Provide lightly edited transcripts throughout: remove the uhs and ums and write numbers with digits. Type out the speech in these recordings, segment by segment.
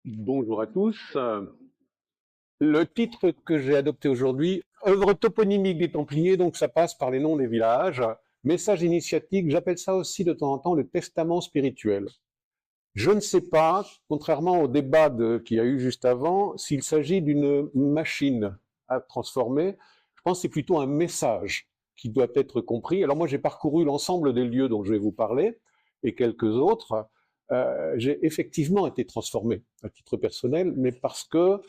Bonjour à tous. Le titre que j'ai adopté aujourd'hui, œuvre toponymique des Templiers, donc ça passe par les noms des villages. Message initiatique, j'appelle ça aussi de temps en temps le testament spirituel. Je ne sais pas, contrairement au débat qu'il y a eu juste avant, s'il s'agit d'une machine à transformer. Je pense que c'est plutôt un message qui doit être compris. Alors moi, j'ai parcouru l'ensemble des lieux dont je vais vous parler et quelques autres. J'ai effectivement été transformé à titre personnel, mais parce que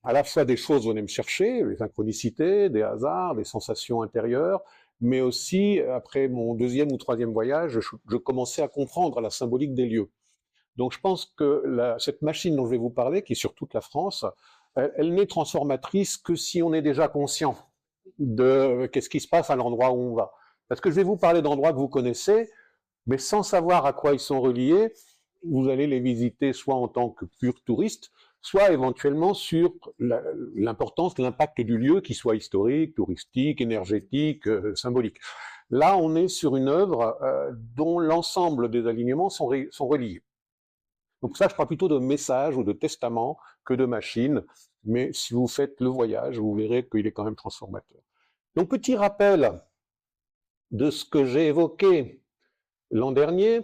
à la fois des choses venaient me chercher, les synchronicités, des hasards, des sensations intérieures, mais aussi, après mon deuxième ou troisième voyage, je commençais à comprendre la symbolique des lieux. Donc je pense que cette machine dont je vais vous parler, qui est sur toute la France, elle n'est transformatrice que si on est déjà conscient de qu'est-ce qui se passe à l'endroit où on va. Parce que je vais vous parler d'endroits que vous connaissez, mais sans savoir à quoi ils sont reliés, vous allez les visiter soit en tant que pur touriste, soit éventuellement sur l'importance, l'impact du lieu, qu'il soit historique, touristique, énergétique, symbolique. Là, on est sur une œuvre dont l'ensemble des alignements sont reliés. Donc ça, je parle plutôt de message ou de testament que de machine, mais si vous faites le voyage, vous verrez qu'il est quand même transformateur. Donc petit rappel de ce que j'ai évoqué l'an dernier.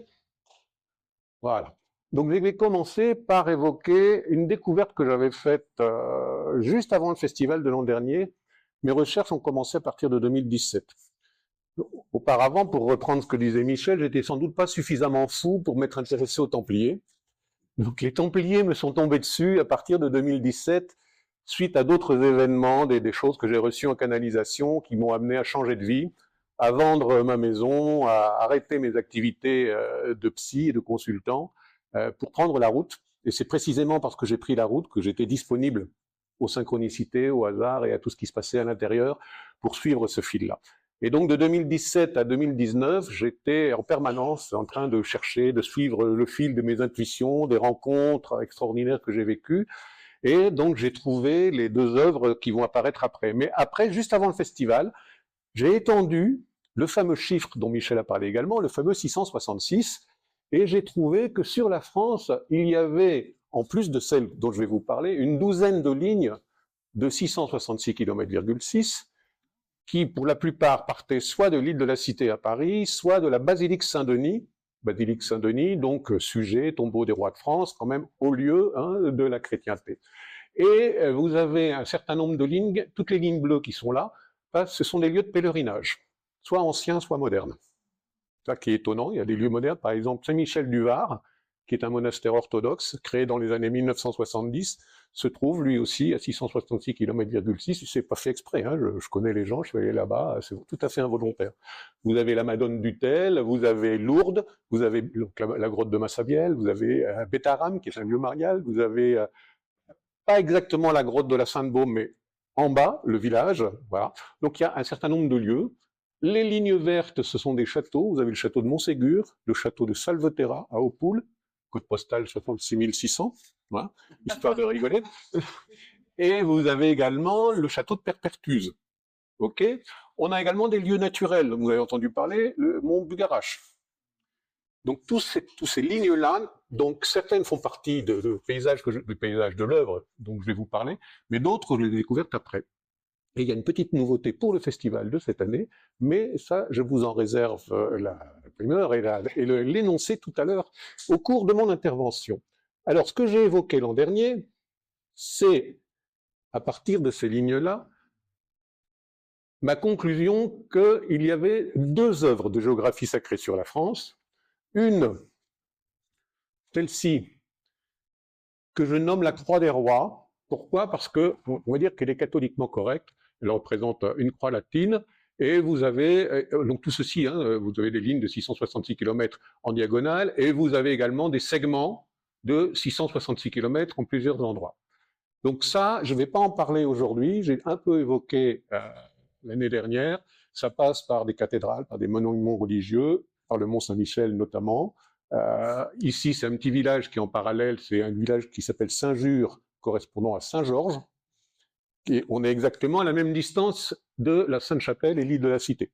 Voilà. Donc je vais commencer par évoquer une découverte que j'avais faite juste avant le festival de l'an dernier. Mes recherches ont commencé à partir de 2017. Auparavant, pour reprendre ce que disait Michel, j'étais sans doute pas suffisamment fou pour m'être intéressé aux Templiers. Donc les Templiers me sont tombés dessus à partir de 2017, suite à d'autres événements, des choses que j'ai reçues en canalisation qui m'ont amené à changer de vie, à vendre ma maison, à arrêter mes activités de psy et de consultant pour prendre la route. Et c'est précisément parce que j'ai pris la route que j'étais disponible aux synchronicités, au hasard et à tout ce qui se passait à l'intérieur pour suivre ce fil-là. Et donc de 2017 à 2019, j'étais en permanence en train de chercher, de suivre le fil de mes intuitions, des rencontres extraordinaires que j'ai vécues. Et donc j'ai trouvé les deux œuvres qui vont apparaître après. Mais après, juste avant le festival, j'ai étendu le fameux chiffre dont Michel a parlé également, le fameux 666, et j'ai trouvé que sur la France, il y avait, en plus de celles dont je vais vous parler, une douzaine de lignes de 666 km,6 qui, pour la plupart, partaient soit de l'île de la Cité à Paris, soit de la basilique Saint-Denis, donc sujet, tombeau des rois de France, quand même au lieu de la chrétienté. Et vous avez un certain nombre de lignes, toutes les lignes bleues qui sont là, ce sont des lieux de pèlerinage, soit anciens, soit modernes. Ça qui est étonnant, il y a des lieux modernes, par exemple Saint-Michel-du-Var, qui est un monastère orthodoxe créé dans les années 1970, se trouve lui aussi à 666 km,6. C'est pas fait exprès, hein, je connais les gens, je suis allé là-bas, c'est tout à fait involontaire. Vous avez la Madone du Tel, vous avez Lourdes, vous avez donc la grotte de Massabielle, vous avez Bétaram, qui est un lieu marial, vous avez pas exactement la grotte de la Sainte-Baume, mais en bas, le village, voilà. Donc il y a un certain nombre de lieux. Les lignes vertes, ce sont des châteaux. Vous avez le château de Montségur, le château de Salveterra à Opoul, code postal 66 600, voilà, histoire de rigoler. Et vous avez également le château de Perpertuse. Ok. On a également des lieux naturels. Vous avez entendu parler, le mont Bugarache. Donc tous ces lignes-là, donc certaines font partie de paysages du paysage de l'œuvre dont je vais vous parler, mais d'autres je les ai découvertes après. Et il y a une petite nouveauté pour le festival de cette année, mais ça, je vous en réserve la primeur et l'énoncé tout à l'heure au cours de mon intervention. Alors, ce que j'ai évoqué l'an dernier, c'est, à partir de ces lignes-là, ma conclusion qu'il y avait deux œuvres de géographie sacrée sur la France. Une, celle-ci, que je nomme la Croix des Rois. Pourquoi? Parce que, on va dire qu'elle est catholiquement correcte. Elle représente une croix latine. Et vous avez, donc tout ceci, vous avez des lignes de 666 km en diagonale, et vous avez également des segments de 666 km en plusieurs endroits. Donc ça, je ne vais pas en parler aujourd'hui, j'ai un peu évoqué l'année dernière, ça passe par des cathédrales, par des monuments religieux, par le Mont Saint-Michel notamment. Ici, c'est un petit village qui est en parallèle, c'est un village qui s'appelle Saint-Jure, correspondant à Saint-Georges, et on est exactement à la même distance de la Sainte-Chapelle et l'île de la Cité.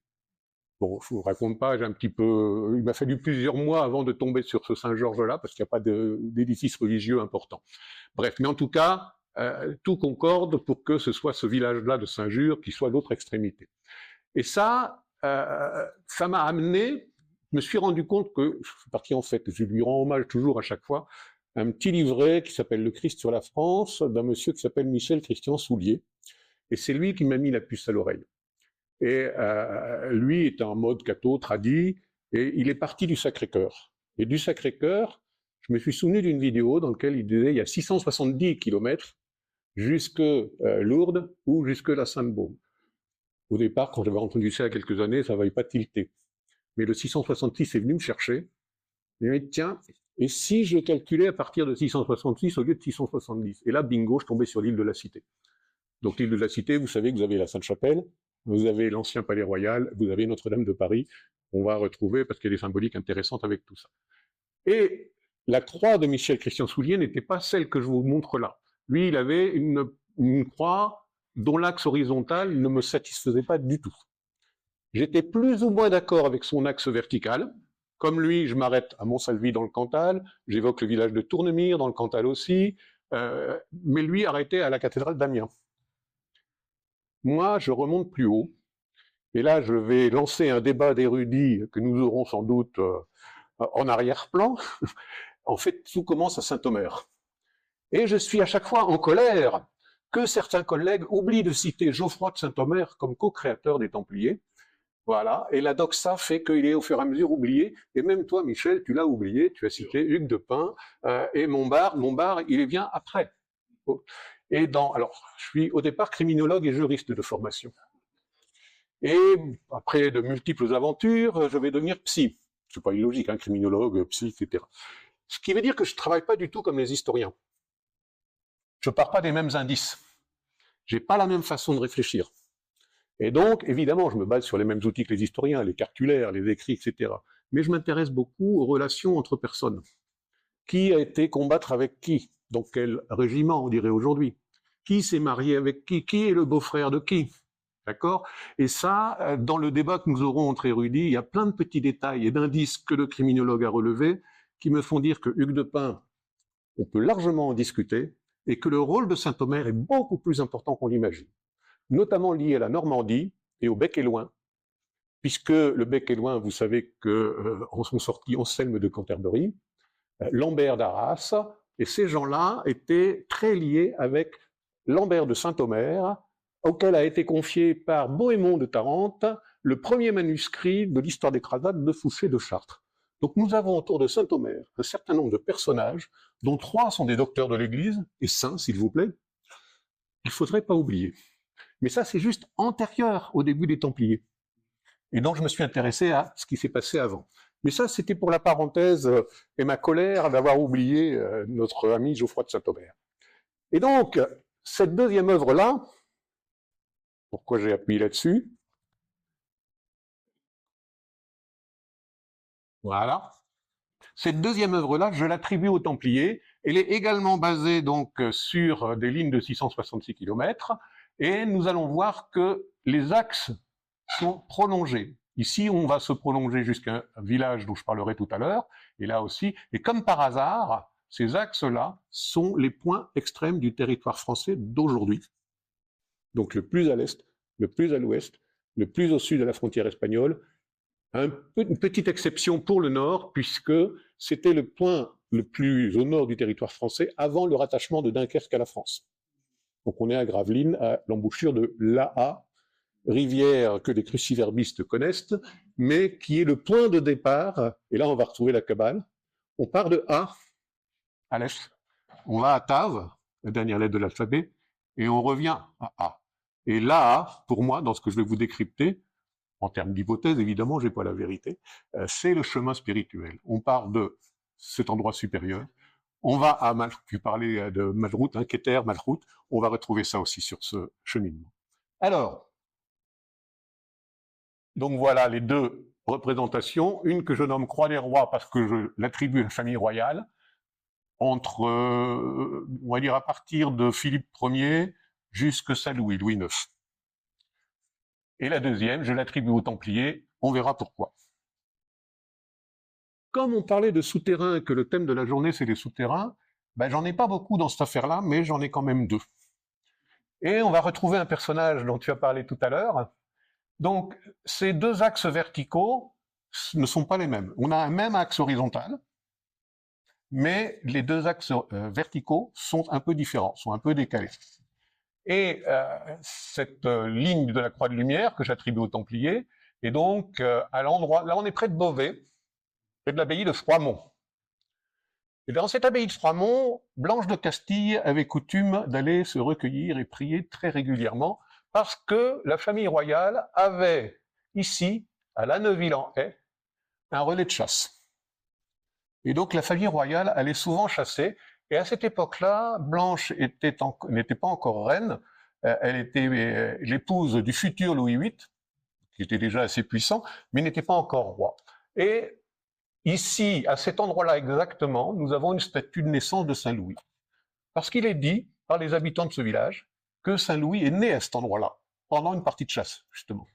Bon, je vous raconte pas, j'ai un petit peu, il m'a fallu plusieurs mois avant de tomber sur ce Saint-Georges-là, parce qu'il n'y a pas d'édifice religieux important. Bref, mais en tout cas, tout concorde pour que ce soit ce village-là de Saint-Jure qui soit l'autre extrémité. Et ça m'a amené, je me suis rendu compte que, je suis parti en fait, je lui rends hommage toujours à chaque fois, un petit livret qui s'appelle Le Christ sur la France, d'un monsieur qui s'appelle Michel Christian Soulier, et c'est lui qui m'a mis la puce à l'oreille. Et lui est en mode catho, tradi, et il est parti du Sacré-Cœur. Et du Sacré-Cœur, je me suis souvenu d'une vidéo dans laquelle il disait il y a 670 km jusque Lourdes ou jusque la Sainte-Baume. Au départ, quand j'avais entendu ça il y a quelques années, ça ne m'avait pas tilté. Mais le 666 est venu me chercher. Il m'a dit, tiens, et si je calculais à partir de 666 au lieu de 670? Et là, bingo, je tombais sur l'île de la Cité. Donc l'île de la Cité, vous savez que vous avez la Sainte-Chapelle, vous avez l'ancien Palais Royal, vous avez Notre-Dame de Paris. On va retrouver, parce qu'il y a des symboliques intéressantes avec tout ça. Et la croix de Michel Christian Soulier n'était pas celle que je vous montre là. Lui, il avait une croix dont l'axe horizontal ne me satisfaisait pas du tout. J'étais plus ou moins d'accord avec son axe vertical. Comme lui, je m'arrête à Montsalvi dans le Cantal, j'évoque le village de Tournemire dans le Cantal aussi, mais lui arrêtait à la cathédrale d'Amiens. Moi, je remonte plus haut, et là, je vais lancer un débat d'érudits que nous aurons sans doute en arrière-plan. En fait, tout commence à Saint-Omer. Et je suis à chaque fois en colère que certains collègues oublient de citer Geoffroy de Saint-Omer comme co-créateur des Templiers. Voilà, et la doxa fait qu'il est au fur et à mesure oublié, et même toi, Michel, tu l'as oublié, tu as cité Hugues de Pin et Montbard, il vient après. Et alors, je suis au départ criminologue et juriste de formation. Et après de multiples aventures, je vais devenir psy. C'est pas illogique, hein, criminologue, psy, etc. Ce qui veut dire que je travaille pas du tout comme les historiens. Je pars pas des mêmes indices. J'ai pas la même façon de réfléchir. Et donc, évidemment, je me base sur les mêmes outils que les historiens, les cartulaires, les écrits, etc. Mais je m'intéresse beaucoup aux relations entre personnes. Qui a été combattre avec qui? Dans quel régiment, on dirait aujourd'hui? Qui s'est marié avec qui? Qui est le beau-frère de qui? D'accord? Et ça, dans le débat que nous aurons entre érudits, il y a plein de petits détails et d'indices que le criminologue a relevés qui me font dire que Hugues de Pin, on peut largement en discuter, et que le rôle de Saint-Omer est beaucoup plus important qu'on l'imagine, notamment lié à la Normandie et au Bec et Loing, puisque le Bec et Loing, vous savez qu'en sont sortis Anselme de Canterbury, Lambert d'Arras, et ces gens-là étaient très liés avec Lambert de Saint-Omer, auquel a été confié par Bohémond de Tarente le premier manuscrit de l'histoire des croisades de Fouché de Chartres. Donc nous avons autour de Saint-Omer un certain nombre de personnages, dont 3 sont des docteurs de l'Église, et saints, s'il vous plaît, il ne faudrait pas oublier. Mais ça, c'est juste antérieur au début des Templiers. Et donc, je me suis intéressé à ce qui s'est passé avant. Mais ça, c'était pour la parenthèse et ma colère d'avoir oublié notre ami Geoffroy de Saint-Omer. Et donc, cette deuxième œuvre-là, pourquoi j'ai appuyé là-dessus? Voilà. Cette deuxième œuvre-là, je l'attribue aux Templiers. Elle est également basée donc sur des lignes de 666 km, et nous allons voir que les axes sont prolongés. Ici, on va se prolonger jusqu'à un village dont je parlerai tout à l'heure, et là aussi. Et comme par hasard, ces axes-là sont les points extrêmes du territoire français d'aujourd'hui. Donc le plus à l'est, le plus à l'ouest, le plus au sud de la frontière espagnole. Une petite exception pour le nord, puisque c'était le point le plus au nord du territoire français avant le rattachement de Dunkerque à la France. Donc on est à Gravelines, à l'embouchure de l'Aa, rivière que les cruciverbistes connaissent, mais qui est le point de départ, et là on va retrouver la Kabbale. On part de A, à l'est, on va à Tav, la dernière lettre de l'alphabet, et on revient à A. Et là, pour moi, dans ce que je vais vous décrypter, en termes d'hypothèse, évidemment, je n'ai pas la vérité, c'est le chemin spirituel. On part de cet endroit supérieur, on va à tu parlais de Malroute, hein, Keter, Malroute, on va retrouver ça aussi sur ce cheminement. Alors, donc voilà les deux représentations, une que je nomme Croix des Rois parce que je l'attribue à la famille royale, entre, on va dire à partir de Philippe Ier jusqu'à Saint-Louis, Louis IX. Et la deuxième, je l'attribue aux Templiers On verra pourquoi. Comme on parlait de souterrains et que le thème de la journée c'est les souterrains, ben, j'en ai pas beaucoup dans cette affaire-là, mais j'en ai quand même deux. Et on va retrouver un personnage dont tu as parlé tout à l'heure. Donc, ces deux axes verticaux ne sont pas les mêmes. On a un même axe horizontal, mais les deux axes verticaux sont un peu différents, sont un peu décalés. Et cette ligne de la croix de lumière que j'attribue aux Templiers est donc à l'endroit, là on est près de Beauvais, près de l'abbaye de Froidmont. Et dans cette abbaye de Froidmont, Blanche de Castille avait coutume d'aller se recueillir et prier très régulièrement, parce que la famille royale avait ici, à La Neuville-en-Haye, un relais de chasse. Et donc la famille royale allait souvent chasser, et à cette époque-là, Blanche n'était pas encore reine, elle était l'épouse du futur Louis VIII, qui était déjà assez puissant, mais n'était pas encore roi. Et ici, à cet endroit-là exactement, nous avons une statue de naissance de Saint-Louis. Parce qu'il est dit, par les habitants de ce village, que Saint-Louis est né à cet endroit-là, pendant une partie de chasse, justement.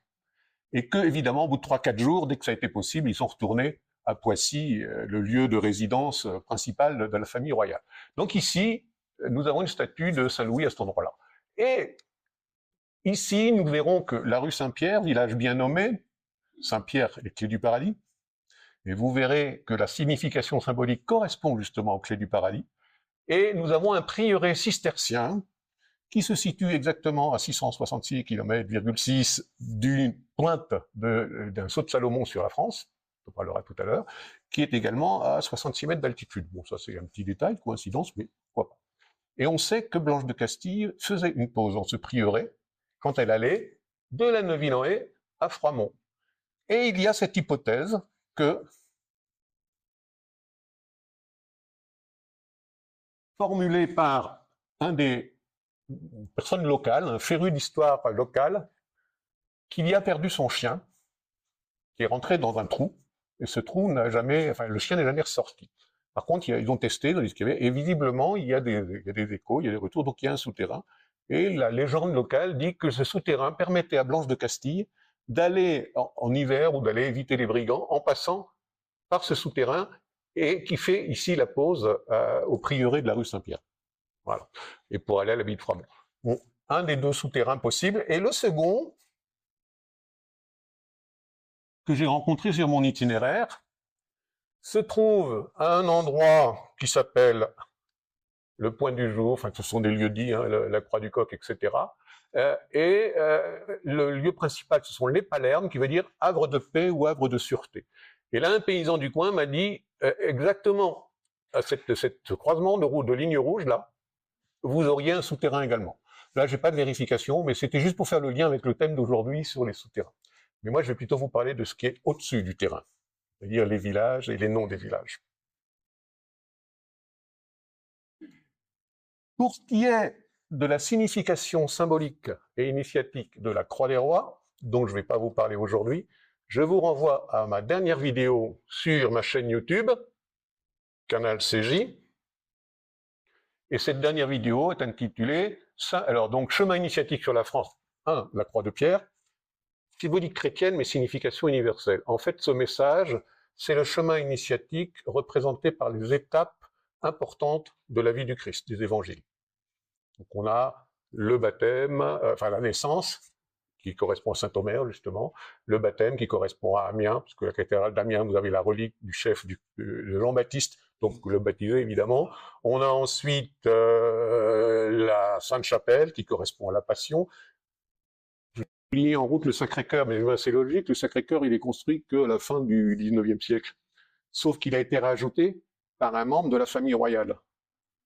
Et que, évidemment, au bout de 3-4 jours, dès que ça a été possible, ils sont retournés à Poissy, le lieu de résidence principal de la famille royale. Donc ici, nous avons une statue de Saint-Louis à cet endroit-là. Et ici, nous verrons que la rue Saint-Pierre, village bien nommé, Saint-Pierre, les clés du paradis, et vous verrez que la signification symbolique correspond justement aux clés du paradis. Et nous avons un prieuré cistercien qui se situe exactement à 666 km,6 d'une pointe d'un saut de Salomon sur la France, on en parlera tout à l'heure, qui est également à 66 mètres d'altitude. Bon, ça c'est un petit détail, coïncidence, mais pourquoi pas. Et on sait que Blanche de Castille faisait une pause dans ce prieuré quand elle allait de La Neuville-en-Haye à Froidmont. Et il y a cette hypothèse que, formulée par un des personnes locales, un féru d'histoire locale, qu'il y a perdu son chien, qui est rentré dans un trou, et ce trou n'a jamais, enfin, le chien n'est jamais ressorti. Par contre, ils ont testé, ils ont dit qu'il y avait, et visiblement, il y a des échos, il y a des retours, donc il y a un souterrain. Et la légende locale dit que ce souterrain permettait à Blanche de Castille d'aller en hiver ou d'aller éviter les brigands en passant par ce souterrain, et qui fait ici la pause au prieuré de la rue Saint-Pierre. Voilà. Et pour aller à l'abbaye de Froidmont. Bon, un des deux souterrains possibles. Et le second, que j'ai rencontré sur mon itinéraire, se trouve à un endroit qui s'appelle le Point du Jour, enfin ce sont des lieux dits, hein, la Croix du Coq, etc. Le lieu principal, ce sont les Palermes, qui veut dire havre de paix ou havre de sûreté. Et là, un paysan du coin m'a dit exactement à ce croisement de lignes rouges là, vous auriez un souterrain également. Là, j'ai pas de vérification, mais c'était juste pour faire le lien avec le thème d'aujourd'hui sur les souterrains. Mais moi, je vais plutôt vous parler de ce qui est au-dessus du terrain, c'est-à-dire les villages et les noms des villages. Pour ce qui est de la signification symbolique et initiatique de la Croix des Rois, dont je ne vais pas vous parler aujourd'hui, je vous renvoie à ma dernière vidéo sur ma chaîne YouTube, Canal CJ, et cette dernière vidéo est intitulée alors donc chemin initiatique sur la France, 1, la Croix de Pierre, symbolique chrétienne mais signification universelle. En fait, ce message, c'est le chemin initiatique représenté par les étapes importantes de la vie du Christ, des évangiles. Donc on a le baptême, enfin la naissance, qui correspond à Saint-Omer justement, le baptême qui correspond à Amiens, parce que la cathédrale d'Amiens, vous avez la relique du chef de Jean-Baptiste, donc le baptisé évidemment. On a ensuite la Sainte-Chapelle qui correspond à la Passion. J'ai oublié en route le Sacré-Cœur, mais c'est logique, le Sacré-Cœur il est construit qu'à la fin du 19e siècle. Sauf qu'il a été rajouté par un membre de la famille royale,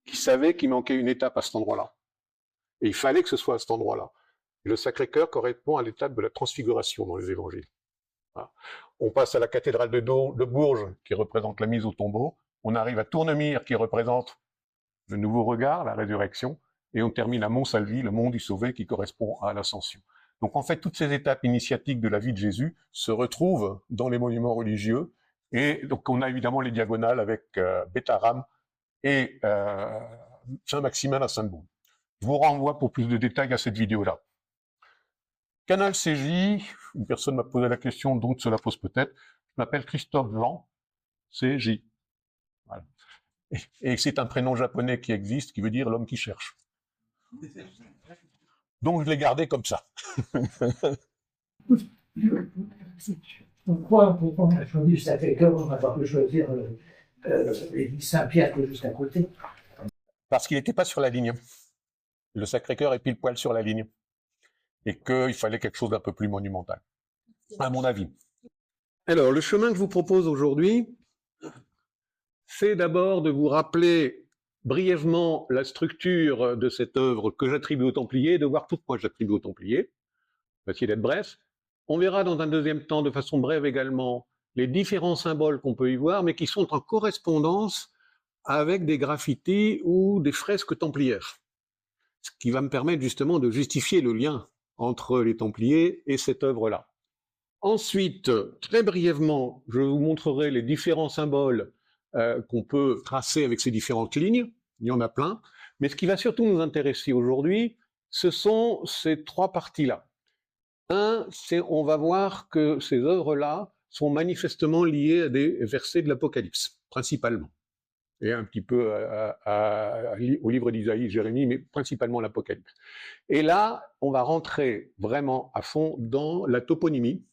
qui savait qu'il manquait une étape à cet endroit-là. Et il fallait que ce soit à cet endroit-là. Le Sacré-Cœur correspond à l'étape de la transfiguration dans les évangiles. Voilà. On passe à la cathédrale de Bourges, qui représente la mise au tombeau. On arrive à Tournemire, qui représente le nouveau regard, la résurrection. Et on termine à Montsalvi, le mont du Sauvé, qui correspond à l'ascension. Donc en fait, toutes ces étapes initiatiques de la vie de Jésus se retrouvent dans les monuments religieux. Et donc on a évidemment les diagonales avec Bétharram et Saint-Maximin à Sainte-Baume. Je vous renvoie pour plus de détails à cette vidéo-là. Canal CJ, une personne m'a posé la question, donc cela pose peut-être. Je m'appelle Christophe Jean, CJ. Voilà. Et c'est un prénom japonais qui existe, qui veut dire l'homme qui cherche. Donc je l'ai gardé comme ça. Pourquoi on a choisi le Sacré-Cœur, on n'a pas pu choisir l'église Saint-Pierre qui est juste à côté? Parce qu'il n'était pas sur la ligne. Le Sacré-Cœur est pile poil sur la ligne. Et qu'il fallait quelque chose d'un peu plus monumental, à mon avis. Alors, le chemin que je vous propose aujourd'hui, c'est d'abord de vous rappeler brièvement la structure de cette œuvre que j'attribue aux Templiers, de voir pourquoi j'attribue aux Templiers. On va essayer d'être bref. On verra dans un deuxième temps, de façon brève également, les différents symboles qu'on peut y voir, mais qui sont en correspondance avec des graffitis ou des fresques templières. Ce qui va me permettre justement de justifier le lien entre les Templiers et cette œuvre-là. Ensuite, très brièvement, je vous montrerai les différents symboles qu'on peut tracer avec ces différentes lignes. Il y en a plein. Mais ce qui va surtout nous intéresser aujourd'hui, ce sont ces trois parties-là. Un, c'est on va voir que ces œuvres-là sont manifestement liées à des versets de l'Apocalypse, principalement. Et un petit peu au livre d'Isaïe, Jérémie, mais principalement l'Apocalypse. Et là, on va rentrer vraiment à fond dans la toponymie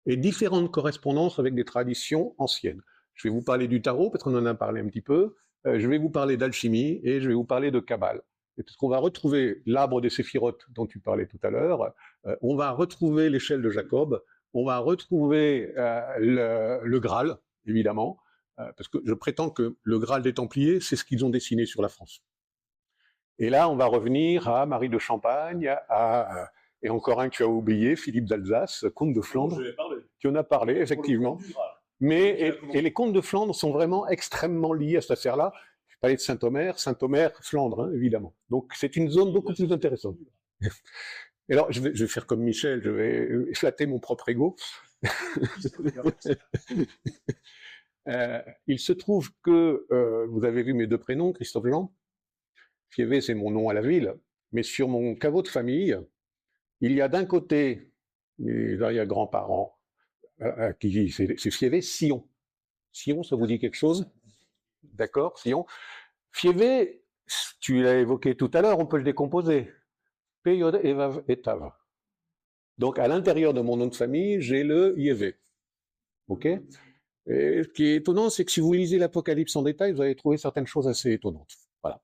et différentes correspondances avec des traditions anciennes. Je vais vous parler du tarot, parce qu'on en a parlé un petit peu, je vais vous parler d'alchimie, et je vais vous parler de Kabbale. Et parce qu'on va retrouver l'arbre des séphirotes dont tu parlais tout à l'heure, on va retrouver l'échelle de Jacob, on va retrouver le Graal, évidemment, parce que je prétends que le Graal des Templiers, c'est ce qu'ils ont dessiné sur la France. Et là, on va revenir à Marie de Champagne, et encore un que tu as oublié, Philippe d'Alsace, comte de Flandre. Tu en as parlé, effectivement. Mais et les comtes de Flandre sont vraiment extrêmement liés à cette affaire-là. Je parlais de Saint-Omer, Flandre, hein, évidemment. Donc c'est une zone beaucoup plus intéressante. Et alors, je vais faire comme Michel, je vais flatter mon propre ego. Il se trouve que, vous avez vu mes deux prénoms, Christophe Jean. Fievé, c'est mon nom à la ville. Mais sur mon caveau de famille, il y a d'un côté mes arrière-grands-parents, c'est Fievé Sillon. Sillon, ça vous dit quelque chose? D'accord, Sillon. Fievé, tu l'as évoqué tout à l'heure, on peut le décomposer. Peyod, Evav et Tav. Donc, à l'intérieur de mon nom de famille, j'ai le Yévé. OK? Et ce qui est étonnant, c'est que si vous lisez l'Apocalypse en détail, vous allez trouver certaines choses assez étonnantes. Voilà.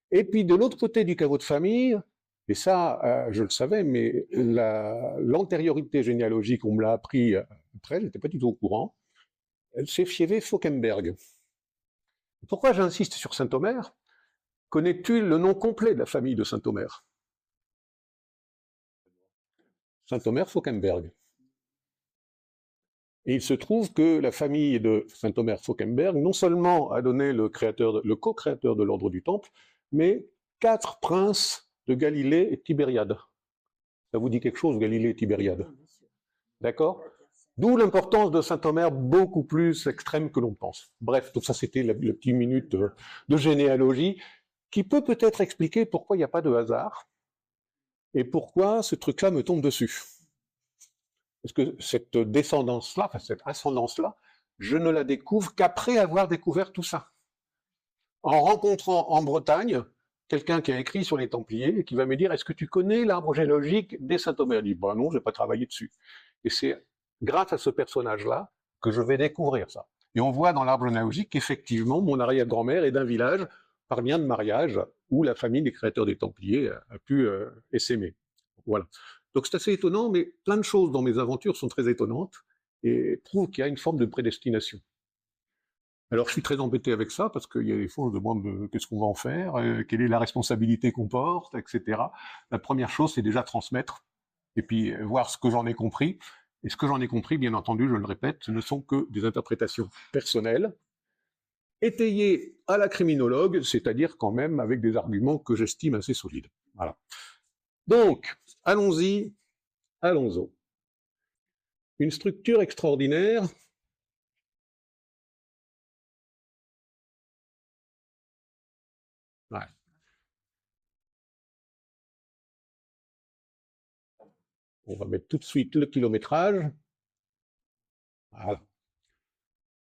Et puis, de l'autre côté du caveau de famille, et ça, je le savais, mais l'antériorité généalogique, on me l'a appris après, je n'étais pas du tout au courant, c'est Fievé Fauquemberg. Pourquoi j'insiste sur Saint-Omer? Connais-tu le nom complet de la famille de Saint-Omer? Saint-Omer Fauquemberg. Et il se trouve que la famille de Saint-Omer Fauquemberg non seulement a donné le co-créateur de l'ordre du Temple, mais 4 princes de Galilée et Tibériade. Ça vous dit quelque chose, Galilée et Tibériade? D'accord? D'où l'importance de Saint-Omer beaucoup plus extrême que l'on pense. Bref, tout ça c'était la petite minute de généalogie qui peut peut-être expliquer pourquoi il n'y a pas de hasard et pourquoi ce truc-là me tombe dessus. Parce que cette descendance-là, enfin cette ascendance-là, je ne la découvre qu'après avoir découvert tout ça. En rencontrant en Bretagne quelqu'un qui a écrit sur les Templiers et qui va me dire: est-ce que tu connais l'arbre généalogique des Saint-Omer? Je dis: bah non, je n'ai pas travaillé dessus. Et c'est grâce à ce personnage-là que je vais découvrir ça. Et on voit dans l'arbre généalogique qu'effectivement, mon arrière-grand-mère est d'un village par lien de mariage où la famille des créateurs des Templiers a pu s'aimer. Voilà. Donc c'est assez étonnant, mais plein de choses dans mes aventures sont très étonnantes et prouvent qu'il y a une forme de prédestination. Alors je suis très embêté avec ça, parce qu'il y a des fois on se demande qu'est-ce qu'on va en faire, quelle est la responsabilité qu'on porte, etc. La première chose, c'est déjà transmettre, et puis voir ce que j'en ai compris. Et ce que j'en ai compris, bien entendu, je le répète, ce ne sont que des interprétations personnelles, étayées à la criminologue, c'est-à-dire quand même avec des arguments que j'estime assez solides. Voilà. Donc, allons-y, allons-y. Une structure extraordinaire. Ouais. On va mettre tout de suite le kilométrage. Voilà.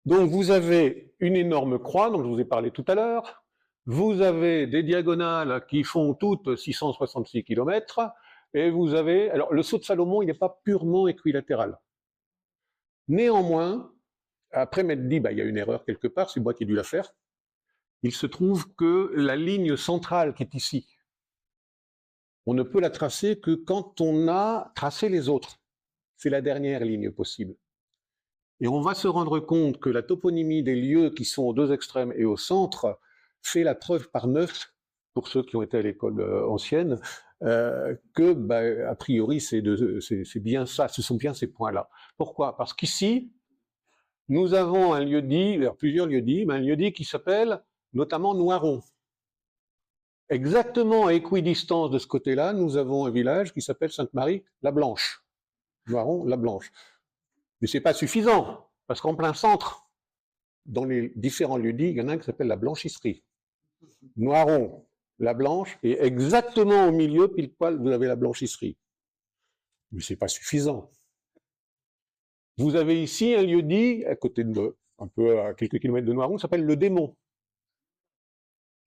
Donc vous avez une énorme croix, dont je vous ai parlé tout à l'heure. Vous avez des diagonales qui font toutes 666 km. Et vous avez... Alors le saut de Salomon, il n'est pas purement équilatéral. Néanmoins, après m'être dit, bah, il y a une erreur quelque part, c'est moi qui ai dû la faire. Il se trouve que la ligne centrale qui est ici, on ne peut la tracer que quand on a tracé les autres. C'est la dernière ligne possible. Et on va se rendre compte que la toponymie des lieux qui sont aux deux extrêmes et au centre fait la preuve par 9, pour ceux qui ont été à l'école ancienne, que, bah, a priori, c'est bien ça, ce sont bien ces points-là. Pourquoi? Parce qu'ici, nous avons un lieu-dit, plusieurs lieux-dits, mais un lieu-dit qui s'appelle notamment Noiron. Exactement à équidistance de ce côté-là, nous avons un village qui s'appelle Sainte-Marie-la-Blanche. Noiron-la-Blanche. Mais c'est pas suffisant, parce qu'en plein centre, dans les différents lieux-dits, il y en a un qui s'appelle la blanchisserie. Noiron, la Blanche, et exactement au milieu, pile poil, vous avez la blanchisserie. Mais c'est pas suffisant. Vous avez ici un lieu-dit, à côté de, un peu à quelques kilomètres de Noiron, qui s'appelle le Démon.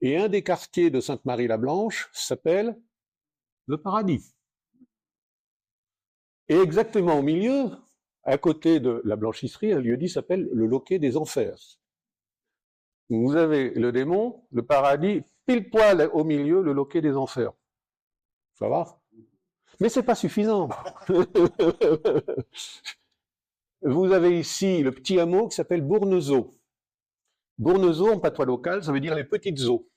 Et un des quartiers de Sainte-Marie-la-Blanche s'appelle le Paradis. Et exactement au milieu, à côté de la blanchisserie, un lieu-dit s'appelle le Loquet des Enfers. Vous avez le Démon, le Paradis, pile poil au milieu, le Loquet des Enfers. Ça va? Mais c'est pas suffisant. Vous avez ici le petit hameau qui s'appelle Bournezeau. Bournezeau, en patois local, ça veut dire les petites eaux.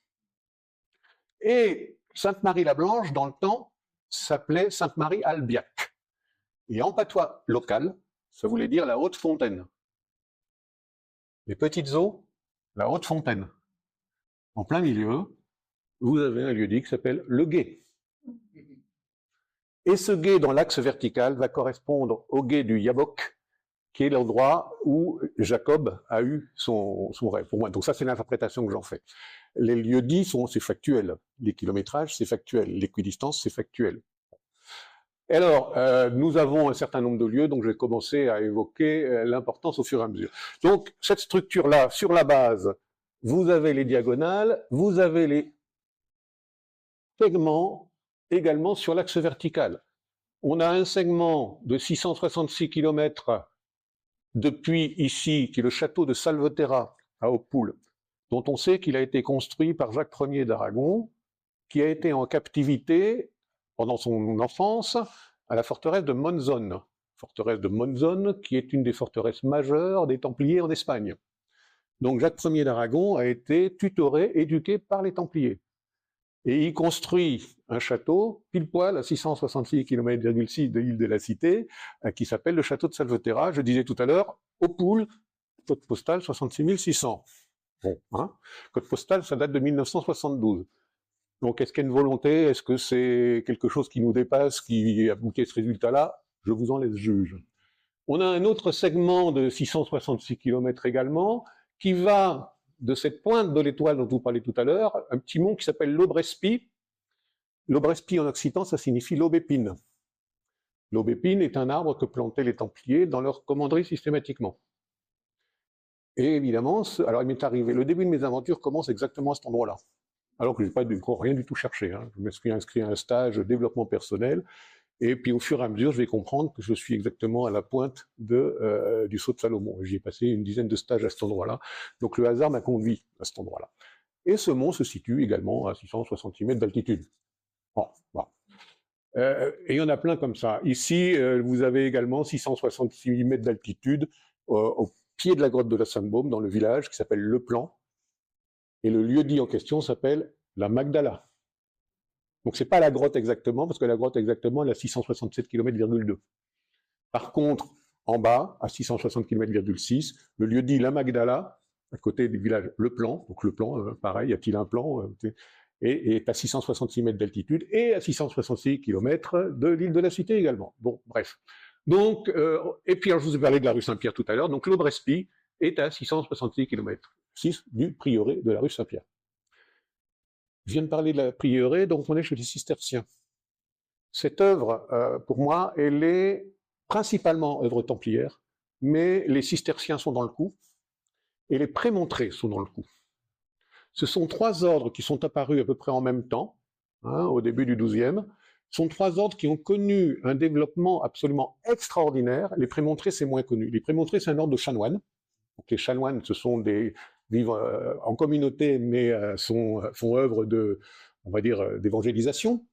Et Sainte-Marie-la-Blanche, dans le temps, s'appelait Sainte-Marie-Albiac. Et en patois local, ça voulait dire la haute fontaine. Les petites eaux, la haute fontaine. En plein milieu, vous avez un lieu-dit qui s'appelle le Gué. Et ce gué dans l'axe vertical va correspondre au gué du Yabok, qui est l'endroit où Jacob a eu son rêve. Pour moi, donc ça, c'est l'interprétation que j'en fais. Les lieux-dits c'est factuel. Les kilométrages, c'est factuel. L'équidistance, c'est factuel. Alors, nous avons un certain nombre de lieux, donc je vais commencer à évoquer l'importance au fur et à mesure. Donc, cette structure-là, sur la base, vous avez les diagonales, vous avez les segments également sur l'axe vertical. On a un segment de 666 km depuis ici, qui est le château de Salveterra, à Oppoul, dont on sait qu'il a été construit par Jacques Ier d'Aragon, qui a été en captivité pendant son enfance à la forteresse de Monzón. Forteresse de Monzón, qui est une des forteresses majeures des Templiers en Espagne. Donc Jacques Ier d'Aragon a été tutoré, éduqué par les Templiers. Et il construit un château, pile poil à 666 km,6 de l'île de la Cité, qui s'appelle le château de Salveterra. Je disais tout à l'heure, Oppoul, code postal 66 600. Bon, hein, code postal, ça date de 1972. Donc, est-ce qu'il y a une volonté? Est-ce que c'est quelque chose qui nous dépasse, qui a abouti à ce résultat-là? Je vous en laisse juge. On a un autre segment de 666 km également, qui va de cette pointe de l'étoile dont vous parlez tout à l'heure, un petit mont qui s'appelle l'Aubrespi. L'Aubrespi en occitan, ça signifie l'aubépine. L'aubépine est un arbre que plantaient les Templiers dans leur commanderie systématiquement. Et évidemment, alors il m'est arrivé, le début de mes aventures commence exactement à cet endroit-là. Alors que je n'ai pas rien du tout cherché. Hein. Je me suis inscrit à un stage de développement personnel, et puis au fur et à mesure, je vais comprendre que je suis exactement à la pointe du saut de Salomon. J'y ai passé une dizaine de stages à cet endroit-là, donc le hasard m'a conduit à cet endroit-là. Et ce mont se situe également à 660 mètres d'altitude. Bon, bon. Et il y en a plein comme ça. Ici, vous avez également 666 mètres d'altitude au pied de la grotte de la Sainte-Baume, dans le village qui s'appelle Le Plan. Et le lieu-dit en question s'appelle la Magdala. Donc c'est pas la grotte exactement, parce que la grotte exactement, elle a 667 km,2. Par contre, en bas, à 660 km,6, le lieu-dit la Magdala, à côté du village Le Plan, donc Le Plan, pareil, y a-t-il un plan et est à 666 mètres d'altitude, et à 666 km de l'île de la Cité également. Bon, bref. Donc, et puis alors, je vous ai parlé de la rue Saint-Pierre tout à l'heure, donc l'Aubrespi est à 666 km/6 du prieuré de la rue Saint-Pierre. Je viens de parler de la prieuré, donc on est chez les cisterciens. Cette œuvre, pour moi, elle est principalement œuvre templière, mais les cisterciens sont dans le coup, et les prémontrés sont dans le coup. Ce sont trois ordres qui sont apparus à peu près en même temps, hein, au début du XIIe. Ce sont trois ordres qui ont connu un développement absolument extraordinaire. Les prémontrés, c'est moins connu. Les prémontrés, c'est un ordre de chanoines. Donc, les chanoines, ce sont vivent en communauté, mais font œuvre on va dire, d'évangélisation,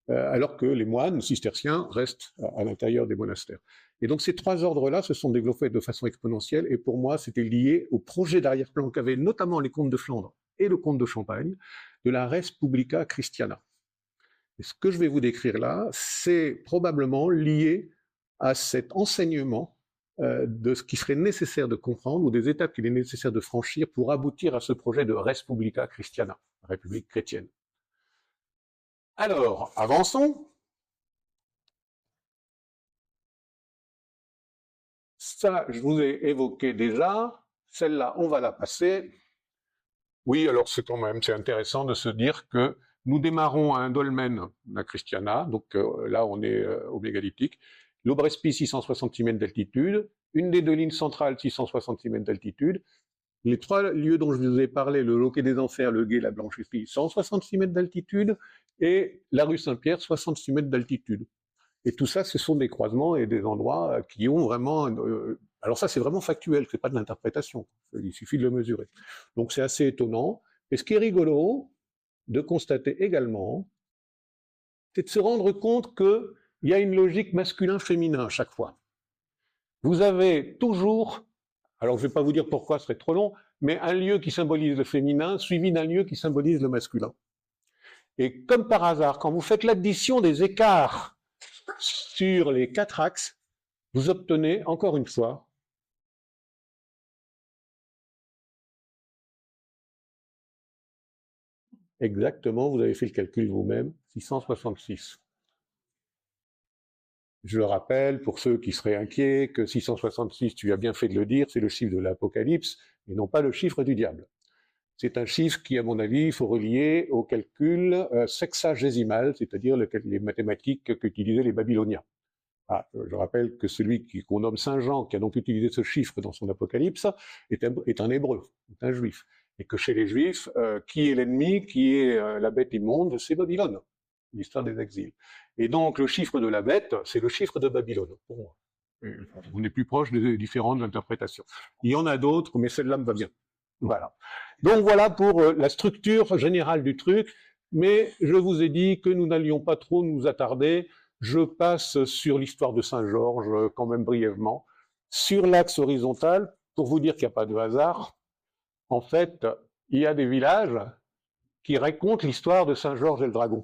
alors que les moines cisterciens restent à l'intérieur des monastères. Et donc ces trois ordres-là se sont développés de façon exponentielle, et pour moi, c'était lié au projet d'arrière-plan qu'avaient notamment les comtes de Flandre et le comte de Champagne, de la res publica christiana. Et ce que je vais vous décrire là, c'est probablement lié à cet enseignement de ce qui serait nécessaire de comprendre, ou des étapes qu'il est nécessaire de franchir pour aboutir à ce projet de res publica christiana, république chrétienne. Alors, avançons. Ça, je vous ai évoqué déjà. Celle-là, on va la passer. Oui, alors c'est intéressant de se dire que nous démarrons à un dolmen, la Christiana, donc là on est au mégalithique, l'Aubrespi 666 mètres d'altitude, une des deux lignes centrales 666 mètres d'altitude, les trois lieux dont je vous ai parlé, le Loquet des Enfers, le Gué, la Blanchisserie, 166 mètres d'altitude, et la rue Saint-Pierre, 66 mètres d'altitude. Et tout ça, ce sont des croisements et des endroits qui ont vraiment... alors ça, c'est vraiment factuel, c'est pas de l'interprétation, il suffit de le mesurer. Donc c'est assez étonnant. Et ce qui est rigolo de constater également, c'est de se rendre compte qu'il y a une logique masculin-féminin à chaque fois. Vous avez toujours, alors je ne vais pas vous dire pourquoi, ce serait trop long, mais un lieu qui symbolise le féminin suivi d'un lieu qui symbolise le masculin. Et comme par hasard, quand vous faites l'addition des écarts sur les quatre axes, vous obtenez, encore une fois, exactement, vous avez fait le calcul vous-même, 666. Je le rappelle, pour ceux qui seraient inquiets, que 666, tu as bien fait de le dire, c'est le chiffre de l'Apocalypse, et non pas le chiffre du diable. C'est un chiffre qui, à mon avis, il faut relier au calcul sexagésimal, c'est-à-dire les mathématiques qu'utilisaient les Babyloniens. Ah, je rappelle que celui qu'on nomme Saint Jean, qui a donc utilisé ce chiffre dans son Apocalypse, est un hébreu, est un juif. Et que chez les juifs, qui est l'ennemi, qui est la bête immonde, c'est Babylone, l'histoire des exils. Et donc le chiffre de la bête, c'est le chiffre de Babylone, pour moi. On est plus proche des différentes interprétations. Il y en a d'autres, mais celle-là me va bien. Voilà. Donc voilà pour la structure générale du truc, mais je vous ai dit que nous n'allions pas trop nous attarder. Je passe sur l'histoire de Saint-Georges, quand même brièvement. Sur l'axe horizontal, pour vous dire qu'il n'y a pas de hasard, en fait, il y a des villages qui racontent l'histoire de Saint-Georges et le dragon.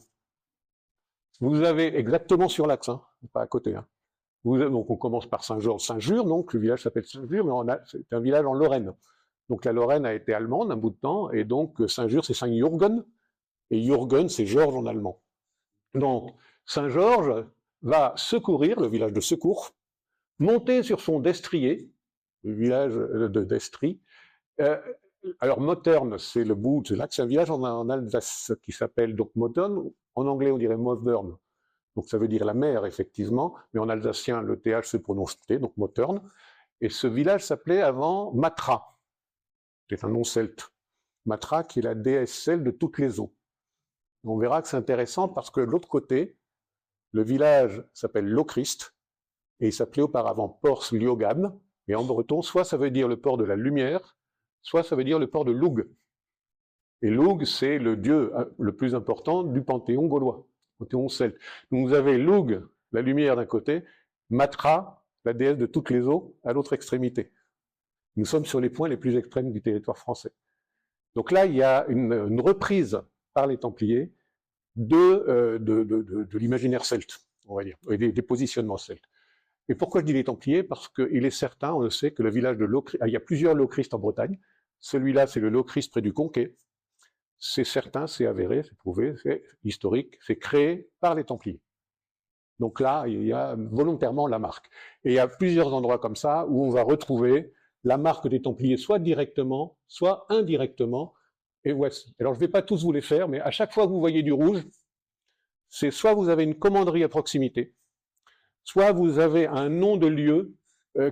Vous avez exactement sur l'axe, hein, pas à côté. Hein. Donc on commence par Saint-Georges, Saint-Jure, donc le village s'appelle Saint-Jure, mais c'est un village en Lorraine. Donc la Lorraine a été allemande un bout de temps, et donc Saint-Jure c'est Saint-Jürgen, et Jürgen c'est Georges en allemand. Donc Saint-Georges va secourir, le village de secours, monter sur son destrier, le village de Destry. Alors Mottern, c'est le bout, c'est là que c'est un village en Alsace qui s'appelle donc Mottern, en anglais on dirait Mothern, donc ça veut dire la mer effectivement, mais en alsacien le TH se prononce T, donc Mottern, et ce village s'appelait avant Matra, c'est un nom celte, Matra qui est la déesse celle de toutes les eaux. On verra que c'est intéressant parce que de l'autre côté, le village s'appelle Lochrist, et il s'appelait auparavant Pors Liogan, et en breton, soit ça veut dire le port de la lumière, soit ça veut dire le port de Lug. Et Lug, c'est le dieu le plus important du panthéon gaulois, panthéon celte. Donc vous avez Lug, la lumière d'un côté, Matra, la déesse de toutes les eaux, à l'autre extrémité. Nous sommes sur les points les plus extrêmes du territoire français. Donc là, il y a une reprise par les Templiers de l'imaginaire celte, on va dire, et des positionnements celtes. Et pourquoi je dis les Templiers? Parce qu'il est certain, on le sait, que le village de Lochrist, il y a plusieurs Lochrist en Bretagne, celui-là c'est le Lochrist près du Conquet, c'est certain, c'est avéré, c'est prouvé, c'est historique, c'est créé par les Templiers. Donc là, il y a volontairement la marque. Et il y a plusieurs endroits comme ça où on va retrouver la marque des Templiers, soit directement, soit indirectement, et voici. Alors je ne vais pas tous vous les faire, mais à chaque fois que vous voyez du rouge, c'est soit vous avez une commanderie à proximité, soit vous avez un nom de lieu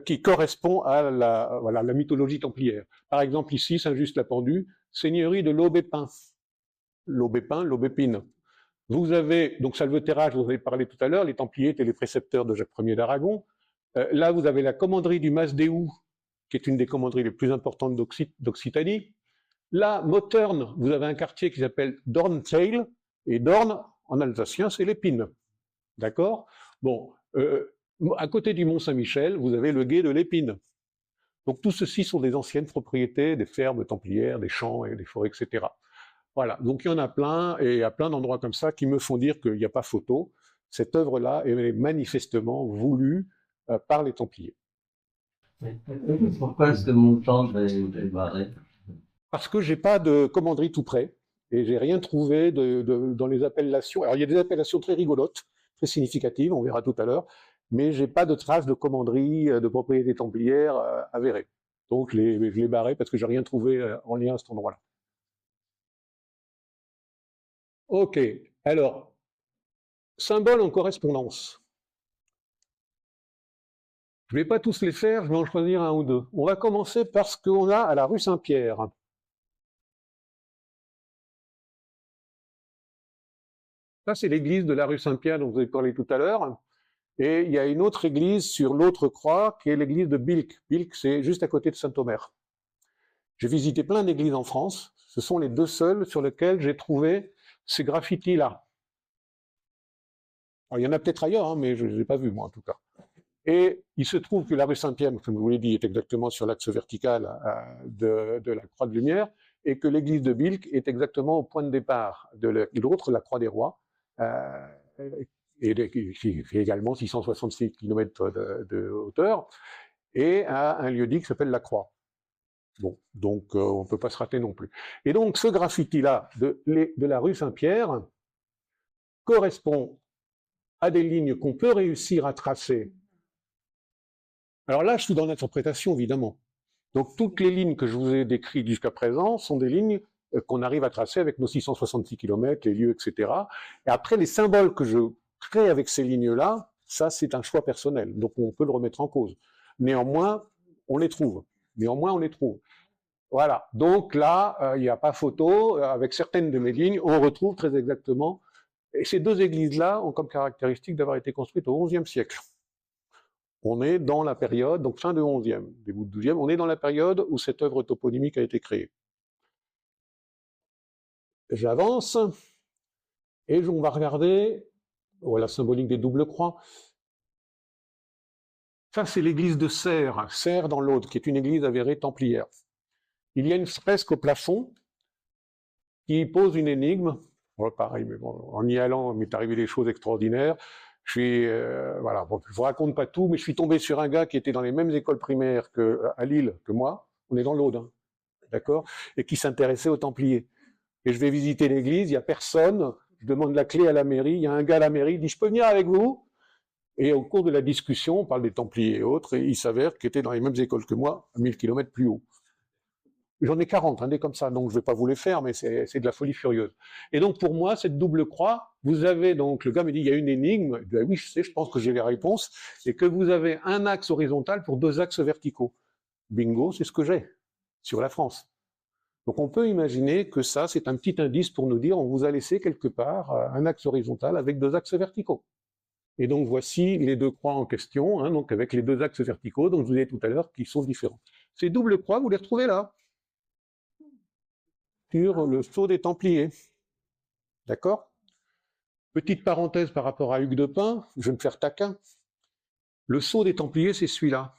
qui correspond à la mythologie templière. Par exemple, ici, Saint-Just-la-Pendue, seigneurie de l'Aubépin. L'Aubépin, l'Aubépine. Vous avez, donc Salveterra, je vous en ai parlé tout à l'heure, les Templiers étaient les précepteurs de Jacques Ier d'Aragon. Là, vous avez la commanderie du Masdéou, qui est une des commanderies les plus importantes d'Occitanie. Là, Mottern, vous avez un quartier qui s'appelle Dornzijl, et Dorn, en alsacien, c'est l'épine. D'accord? Bon, à côté du Mont-Saint-Michel, vous avez le gué de l'Épine. Donc tout ceci sont des anciennes propriétés, des fermes templières, des champs et des forêts, etc. Voilà, donc il y en a plein, et il y a plein d'endroits comme ça qui me font dire qu'il n'y a pas photo. Cette œuvre-là est manifestement voulue par les Templiers. Pourquoi ce montant des barrets? Parce que j'ai pas de commanderie tout près, et j'ai rien trouvé dans les appellations. Alors il y a des appellations très rigolotes, très significatives, on verra tout à l'heure, mais j'ai pas de traces de commanderie, de propriété templière avérée. Donc je les barrais parce que j'ai rien trouvé en lien à cet endroit-là. Ok, alors, symboles en correspondance. Je ne vais pas tous les faire, je vais en choisir un ou deux. On va commencer par ce qu'on a à la rue Saint-Pierre. Ça, c'est l'église de la rue Saint-Pierre dont vous avez parlé tout à l'heure. Et il y a une autre église sur l'autre croix, qui est l'église de Bilk. Bilk, c'est juste à côté de Saint-Omer. J'ai visité plein d'églises en France. Ce sont les deux seules sur lesquelles j'ai trouvé ces graffitis-là. Alors, il y en a peut-être ailleurs, hein, mais je ne les ai pas vus, moi, en tout cas. Et il se trouve que la rue Saint-Pierre, comme je vous l'ai dit, est exactement sur l'axe vertical de la Croix de Lumière, et que l'église de Bilk est exactement au point de départ de l'autre, la Croix des Rois, et qui fait également 666 km de hauteur, et à un lieu-dit qui s'appelle la Croix. Bon, donc on ne peut pas se rater non plus. Et donc ce graffiti-là de la rue Saint-Pierre correspond à des lignes qu'on peut réussir à tracer. Alors là, je suis dans l'interprétation, évidemment. Donc toutes les lignes que je vous ai décrites jusqu'à présent sont des lignes qu'on arrive à tracer avec nos 666 km, les lieux, etc. Et après, les symboles que je crée avec ces lignes-là, ça, c'est un choix personnel. Donc on peut le remettre en cause. Néanmoins, on les trouve. Voilà. Donc là, il n'y a pas photo. Avec certaines de mes lignes, on retrouve très exactement. Et ces deux églises-là ont comme caractéristique d'avoir été construites au XIe siècle. On est dans la période, donc fin du XIe, début du XIIe, on est dans la période où cette œuvre toponymique a été créée. J'avance, et on va regarder la symbolique des doubles croix. Ça, c'est l'église de Serres, Serres dans l'Aude, qui est une église avérée templière. Il y a une fresque au plafond qui pose une énigme. Bon, pareil, mais bon, en y allant, il m'est arrivé des choses extraordinaires. Voilà, bon, je vous raconte pas tout, mais je suis tombé sur un gars qui était dans les mêmes écoles primaires à Lille que moi. On est dans l'Aude, hein, d'accord, et qui s'intéressait aux Templiers. Et je vais visiter l'église, il y a personne. Je demande la clé à la mairie. Il y a un gars à la mairie, il dit je peux venir avec vous. Et au cours de la discussion, on parle des Templiers et autres, et il s'avère qu'il était dans les mêmes écoles que moi, à 1000 km plus haut. J'en ai 40, des comme ça, donc je ne vais pas vous les faire, mais c'est de la folie furieuse. Et donc pour moi, cette double croix, vous avez donc, le gars me dit, il y a une énigme, je dis, oui, je sais, je pense que j'ai les réponses, et que vous avez un axe horizontal pour deux axes verticaux. Bingo, c'est ce que j'ai sur la France. Donc on peut imaginer que ça, c'est un petit indice pour nous dire, on vous a laissé quelque part un axe horizontal avec deux axes verticaux. Et donc voici les deux croix en question, hein, donc avec les deux axes verticaux, dont je vous ai dit tout à l'heure, qui sont différents. Ces doubles croix, vous les retrouvez là, sur le sceau des Templiers. D'accord? Petite parenthèse par rapport à Hugues de Pin, je vais me faire taquin. Le sceau des Templiers, c'est celui-là.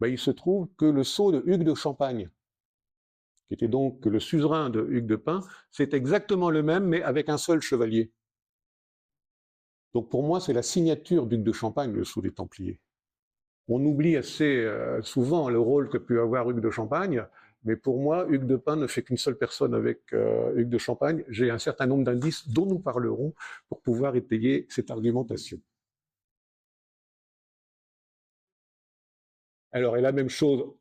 Ben, il se trouve que le sceau de Hugues de Champagne, qui était donc le suzerain de Hugues de Pin, c'est exactement le même, mais avec un seul chevalier. Donc pour moi, c'est la signature d'Hugues de Champagne, le sceau des Templiers. On oublie assez souvent le rôle que peut avoir Hugues de Champagne, mais pour moi, Hugues de Pin ne fait qu'une seule personne avec Hugues de Champagne. J'ai un certain nombre d'indices dont nous parlerons pour pouvoir étayer cette argumentation. Alors, et la même chose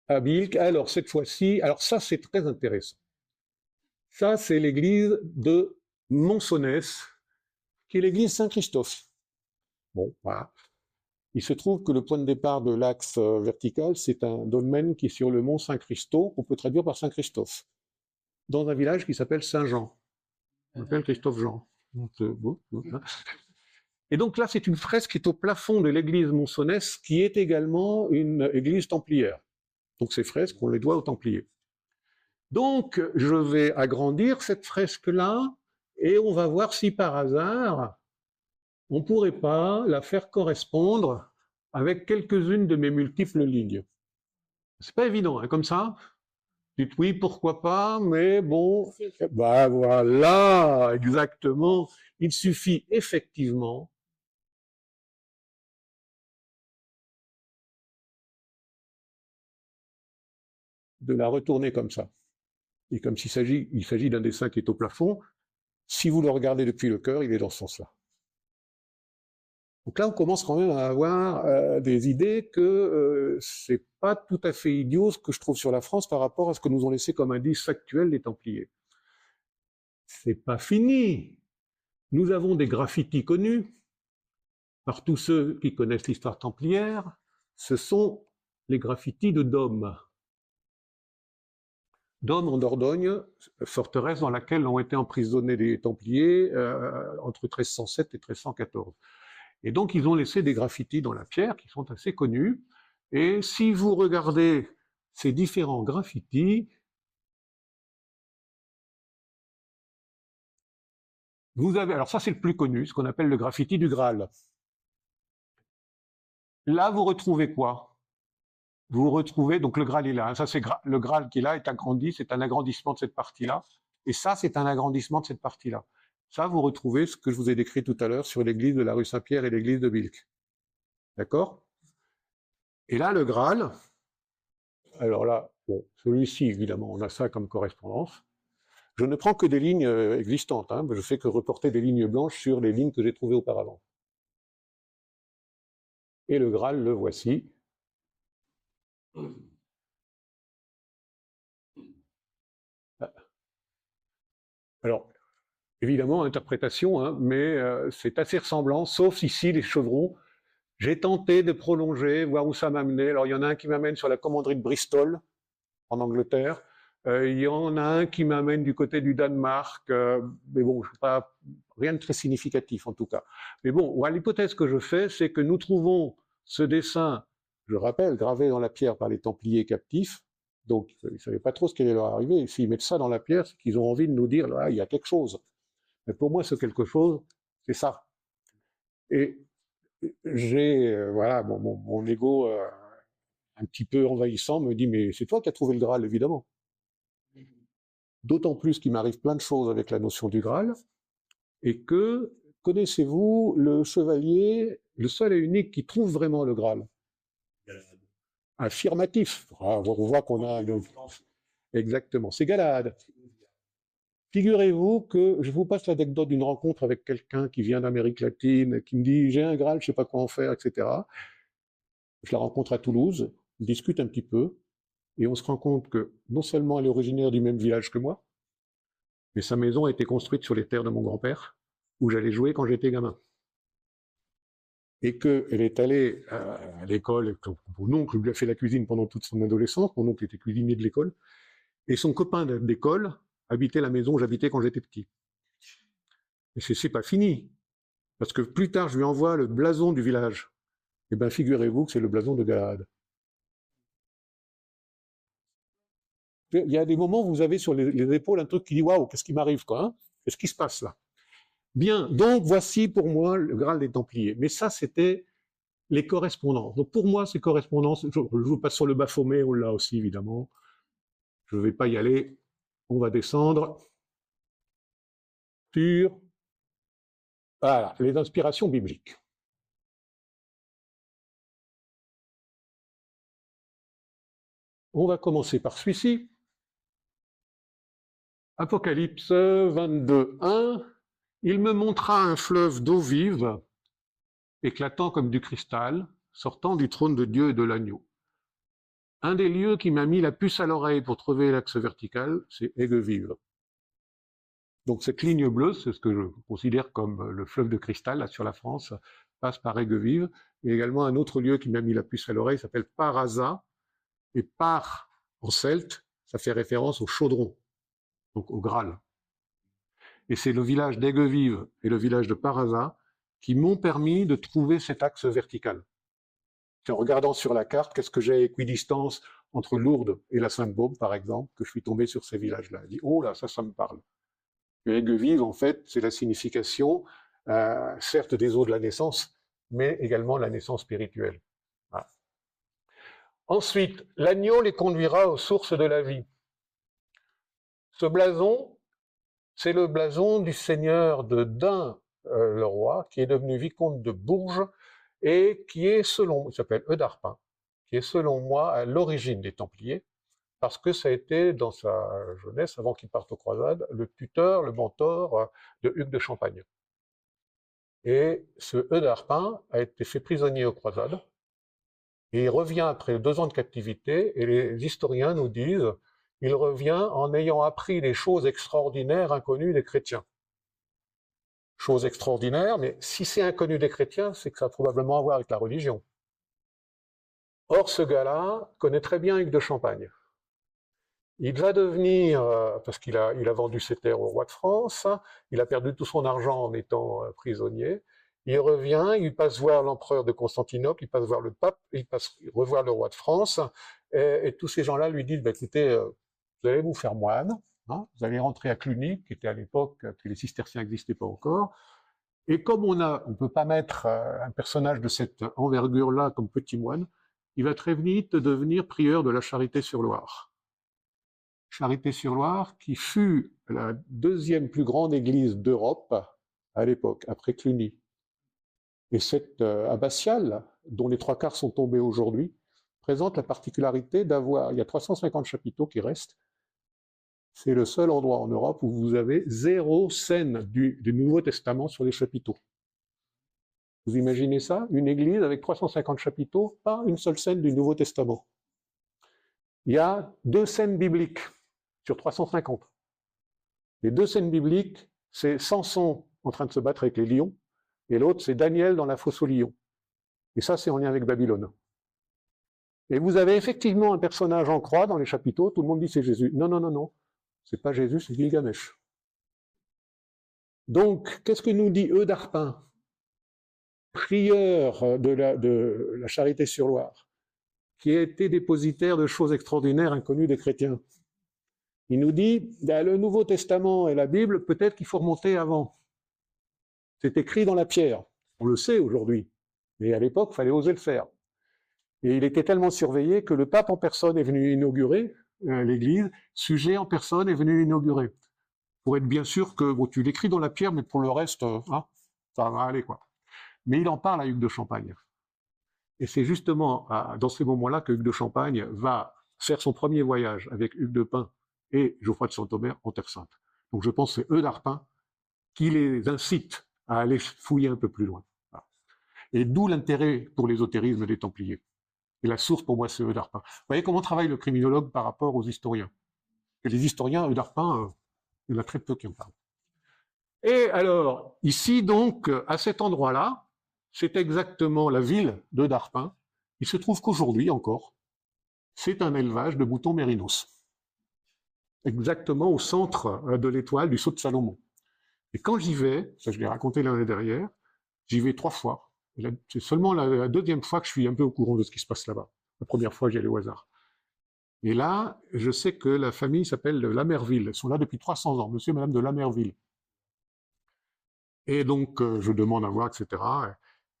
à Bilk. Alors, cette fois-ci, alors ça, c'est très intéressant. Ça, c'est l'église de Monsonnès, qui est l'église Saint-Christophe. Bon, voilà. Il se trouve que le point de départ de l'axe vertical, c'est un dolmen qui est sur le mont Saint-Christo, qu'on peut traduire par Saint-Christophe, dans un village qui s'appelle Saint-Jean. On l'appelle Christophe-Jean. Et donc là, c'est une fresque qui est au plafond de l'église Monsonnès, qui est également une église templière. Donc ces fresques, on les doit aux Templiers. Donc, je vais agrandir cette fresque-là, et on va voir si par hasard, on ne pourrait pas la faire correspondre avec quelques-unes de mes multiples lignes. C'est pas évident, hein, comme ça. Dites oui, pourquoi pas, mais bon, ben voilà, exactement. Il suffit effectivement de la retourner comme ça. Et comme il s'agit d'un dessin qui est au plafond, si vous le regardez depuis le cœur, il est dans ce sens-là. Donc là, on commence quand même à avoir des idées que c'est pas tout à fait idiot ce que je trouve sur la France par rapport à ce que nous ont laissé comme indice factuel les Templiers. C'est pas fini. Nous avons des graffitis connus par tous ceux qui connaissent l'histoire templière. Ce sont les graffitis de Dôme. Dôme en Dordogne, forteresse dans laquelle ont été emprisonnés les Templiers entre 1307 et 1314. Et donc, ils ont laissé des graffitis dans la pierre qui sont assez connus. Et si vous regardez ces différents graffitis, vous avez, alors ça c'est le plus connu, ce qu'on appelle le graffiti du Graal. Là, vous retrouvez quoi? Vous retrouvez, donc le Graal est là, ça c'est le Graal qui est là est agrandi, c'est un agrandissement de cette partie-là. Et ça, c'est un agrandissement de cette partie-là. Ça, vous retrouvez ce que je vous ai décrit tout à l'heure sur l'église de la rue Saint-Pierre et l'église de Bilk. D'accord? Et là, le Graal, alors là, bon, celui-ci, évidemment, on a ça comme correspondance. Je ne prends que des lignes existantes, hein, je fais que reporter des lignes blanches sur les lignes que j'ai trouvées auparavant. Et le Graal, le voici. Alors, évidemment, interprétation, hein, mais c'est assez ressemblant, sauf ici, les chevrons. J'ai tenté de prolonger, voir où ça m'amenait. Alors, il y en a un qui m'amène sur la commanderie de Bristol, en Angleterre. Il y en a un qui m'amène du côté du Danemark. Mais bon, pas, rien de très significatif, en tout cas. Mais bon, l'hypothèse que je fais, c'est que nous trouvons ce dessin, je rappelle, gravé dans la pierre par les Templiers captifs. Donc, ils ne savaient pas trop ce qui allait leur arriver. Et s'ils mettent ça dans la pierre, c'est qu'ils ont envie de nous dire, là, il y a quelque chose. Mais pour moi, ce quelque chose, c'est ça. Et j'ai, voilà, mon ego un petit peu envahissant me dit, mais c'est toi qui as trouvé le Graal, évidemment. D'autant plus qu'il m'arrive plein de choses avec la notion du Graal, et que, connaissez-vous le chevalier, le seul et unique qui trouve vraiment le Graal? Affirmatif. On voit qu'on a... Exactement, c'est Galahad. Figurez-vous que je vous passe l'anecdote d'une rencontre avec quelqu'un qui vient d'Amérique latine, qui me dit « j'ai un Graal, je ne sais pas quoi en faire, etc. » Je la rencontre à Toulouse, on discute un petit peu, et on se rend compte que non seulement elle est originaire du même village que moi, mais sa maison a été construite sur les terres de mon grand-père, où j'allais jouer quand j'étais gamin. Et qu'elle est allée à l'école, mon oncle lui a fait la cuisine pendant toute son adolescence, mon oncle était cuisinier de l'école, et son copain d'école habitait la maison où j'habitais quand j'étais petit. Et c'est pas fini, parce que plus tard je lui envoie le blason du village. Eh bien figurez-vous que c'est le blason de Galahad. Il y a des moments où vous avez sur les épaules un truc qui dit « waouh, qu'est-ce qui m'arrive quoi, hein? Qu'est-ce qui se passe là ?» Bien, donc voici pour moi le Graal des Templiers. Mais ça, c'était les correspondances. Donc pour moi, ces correspondances, je vous passe sur le Baphomet, on l'a aussi évidemment. Je ne vais pas y aller. On va descendre sur voilà, les inspirations bibliques. On va commencer par celui-ci. Apocalypse 22, 1. Il me montra un fleuve d'eau vive, éclatant comme du cristal, sortant du trône de Dieu et de l'agneau. Un des lieux qui m'a mis la puce à l'oreille pour trouver l'axe vertical, c'est Aigues-Vives. Donc cette ligne bleue, c'est ce que je considère comme le fleuve de cristal là, sur la France, passe par Aiguevive. Et également un autre lieu qui m'a mis la puce à l'oreille s'appelle Parasa. Et par, en celte, ça fait référence au chaudron, donc au Graal. Et c'est le village d'Aiguevive et le village de Parasa qui m'ont permis de trouver cet axe vertical. En regardant sur la carte, qu'est-ce que j'ai à équidistance entre Lourdes et la Sainte-Baume, par exemple, que je suis tombé sur ces villages-là. Je dis, oh là, ça me parle. Et Aiguevive, en fait, c'est la signification, certes des eaux de la naissance, mais également de la naissance spirituelle. Voilà. Ensuite, l'agneau les conduira aux sources de la vie. Ce blason, c'est le blason du seigneur de Dun, le roi, qui est devenu vicomte de Bourges, et qui est, il s'appelle Eudarpin, qui est selon moi à l'origine des Templiers, parce que ça a été, dans sa jeunesse, avant qu'il parte aux croisades, le tuteur, le mentor de Hugues de Champagne. Et ce Eudarpin a été fait prisonnier aux croisades, et il revient après 2 ans de captivité, et les historiens nous disent, il revient en ayant appris les choses extraordinaires inconnues des chrétiens. Chose extraordinaire, mais si c'est inconnu des chrétiens, c'est que ça a probablement à voir avec la religion. Or, ce gars-là connaît très bien Hugues de Champagne. Il va devenir, parce qu'il a vendu ses terres au roi de France, il a perdu tout son argent en étant prisonnier, il revient, il passe voir l'empereur de Constantinople, il passe voir le pape, il passe revoir le roi de France, et tous ces gens-là lui disent, bah, écoutez, vous allez vous faire moine, hein, vous allez rentrer à Cluny, qui était à l'époque, que les cisterciens n'existaient pas encore, et comme on ne peut pas mettre un personnage de cette envergure-là comme petit moine, il va très vite devenir prieur de la Charité-sur-Loire. Charité-sur-Loire, qui fut la 2e plus grande église d'Europe à l'époque, après Cluny. Et cette abbatiale, dont les 3/4 sont tombés aujourd'hui, présente la particularité d'avoir, il y a 350 chapiteaux qui restent, c'est le seul endroit en Europe où vous avez 0 scène du Nouveau Testament sur les chapiteaux. Vous imaginez ça? Une église avec 350 chapiteaux, pas une seule scène du Nouveau Testament. Il y a 2 scènes bibliques sur 350. Les 2 scènes bibliques, c'est Samson en train de se battre avec les lions, et l'autre, c'est Daniel dans la fosse aux lions. Et ça, c'est en lien avec Babylone. Et vous avez effectivement un personnage en croix dans les chapiteaux, tout le monde dit c'est Jésus. Non, non, non, non, c'est pas Jésus, c'est Gilgamesh. Donc, qu'est-ce que nous dit Eudarpin, prieur de la Charité-sur-Loire, qui a été dépositaire de choses extraordinaires inconnues des chrétiens? Il nous dit, le Nouveau Testament et la Bible, peut-être qu'il faut remonter avant. C'est écrit dans la pierre. On le sait aujourd'hui. Mais à l'époque, il fallait oser le faire. Et il était tellement surveillé que le pape en personne est venu inaugurer l'église, Suger en personne est venu inaugurer. Pour être bien sûr que, bon, tu l'écris dans la pierre, mais pour le reste, hein, ça va aller, quoi. Mais il en parle à Hugues de Champagne. Et c'est justement dans ces moments-là que Hugues de Champagne va faire son premier voyage avec Hugues de Pin et Geoffroy de Saint-Omer en Terre Sainte. Donc je pense que c'est Eudarpin qui les incite à aller fouiller un peu plus loin. Voilà. Et d'où l'intérêt pour l'ésotérisme des Templiers. Et la source pour moi c'est Eudarpin. Vous voyez comment travaille le criminologue par rapport aux historiens. Et les historiens, Eudarpin, il y en a très peu qui en parlent. Et alors, ici donc, à cet endroit-là, c'est exactement la ville d'Eudarpin. Il se trouve qu'aujourd'hui encore, c'est un élevage de moutons mérinos. Exactement au centre de l'étoile du Saut de Salomon. Et quand j'y vais, ça je l'ai raconté l'année dernière, j'y vais 3 fois. C'est seulement la 2e fois que je suis un peu au courant de ce qui se passe là-bas. La première fois, j'y allais au hasard. Et là, je sais que la famille s'appelle Lamerville. Ils sont là depuis 300 ans, monsieur et madame de Lamerville. Et donc, je demande à voir, etc.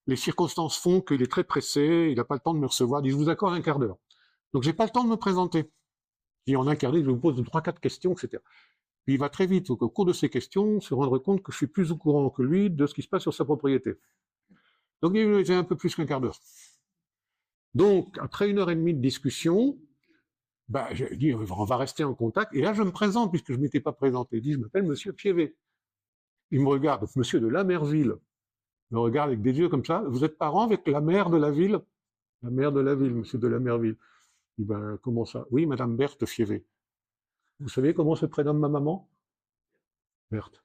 Les circonstances font qu'il est très pressé, il n'a pas le temps de me recevoir, il dit, je vous accorde un quart d'heure. Donc, j'ai pas le temps de me présenter. Et en un quart d'heure, je vous pose 3-4 questions, etc. Puis il va très vite, au cours de ces questions, se rendre compte que je suis plus au courant que lui de ce qui se passe sur sa propriété. Donc, j'ai un peu plus qu'un quart d'heure. Donc, après 1h30 de discussion, bah, j'ai dit, on va rester en contact. Et là, je me présente, puisque je ne m'étais pas présenté. Je dis, je m'appelle Monsieur Piévé. Il me regarde, donc Monsieur de Lamerville me regarde avec des yeux comme ça. Vous êtes parent avec la mère de la ville? La mère de la ville, Monsieur de Lamerville. Je dis, ben, comment ça? Oui, Madame Berthe Fiévé. Vous savez comment se prénomme ma maman? Merde.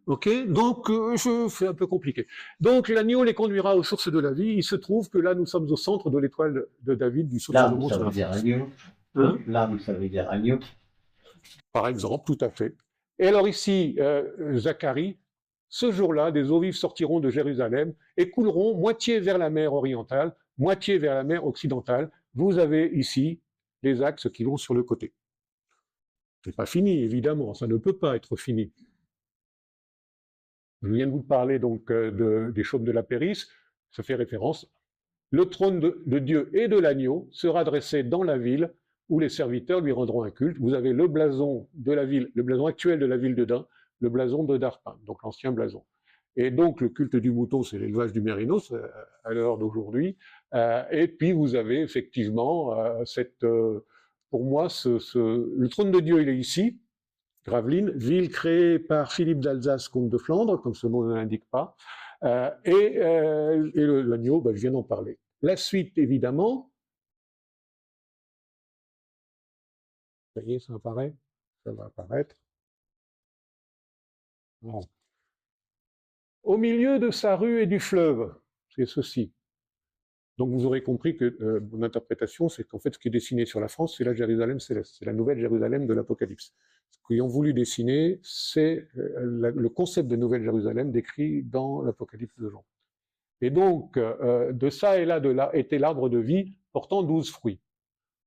Ok, donc je fais un peu compliqué. Donc l'agneau les conduira aux sources de la vie. Il se trouve que là, nous sommes au centre de l'étoile de David, du sceau de L'âme, Salomon ça sur veut la dire France. agneau. Hein? L'âme, ça veut dire agneau. Par exemple, tout à fait. Et alors ici, Zacharie, ce jour-là, des eaux vives sortiront de Jérusalem et couleront moitié vers la mer orientale, moitié vers la mer occidentale. Vous avez ici les axes qui vont sur le côté. C'est pas fini, évidemment, ça ne peut pas être fini. Je viens de vous parler donc des chaumes de la Périsse, ça fait référence. Le trône de Dieu et de l'agneau sera dressé dans la ville où les serviteurs lui rendront un culte. Vous avez le blason de la ville, le blason actuel de la ville de Dain, le blason de Darpin, donc l'ancien blason. Et donc le culte du mouton, c'est l'élevage du mérinos à l'heure d'aujourd'hui. Et puis vous avez effectivement pour moi, le trône de Dieu, il est ici. Gravelines, ville créée par Philippe d'Alsace, comte de Flandre, comme ce nom ne l'indique pas, et l'agneau, je viens d'en parler. La suite, évidemment, ça y est, ça apparaît, ça va apparaître. Bon. Au milieu de sa rue et du fleuve, c'est ceci. Donc vous aurez compris que mon interprétation, c'est qu'en fait, ce qui est dessiné sur la France, c'est la Jérusalem céleste, c'est la nouvelle Jérusalem de l'Apocalypse. Ce qu'ils ont voulu dessiner, c'est le concept de Nouvelle Jérusalem décrit dans l'Apocalypse de Jean. Et donc, de ça et là, de là, était l'arbre de vie portant 12 fruits.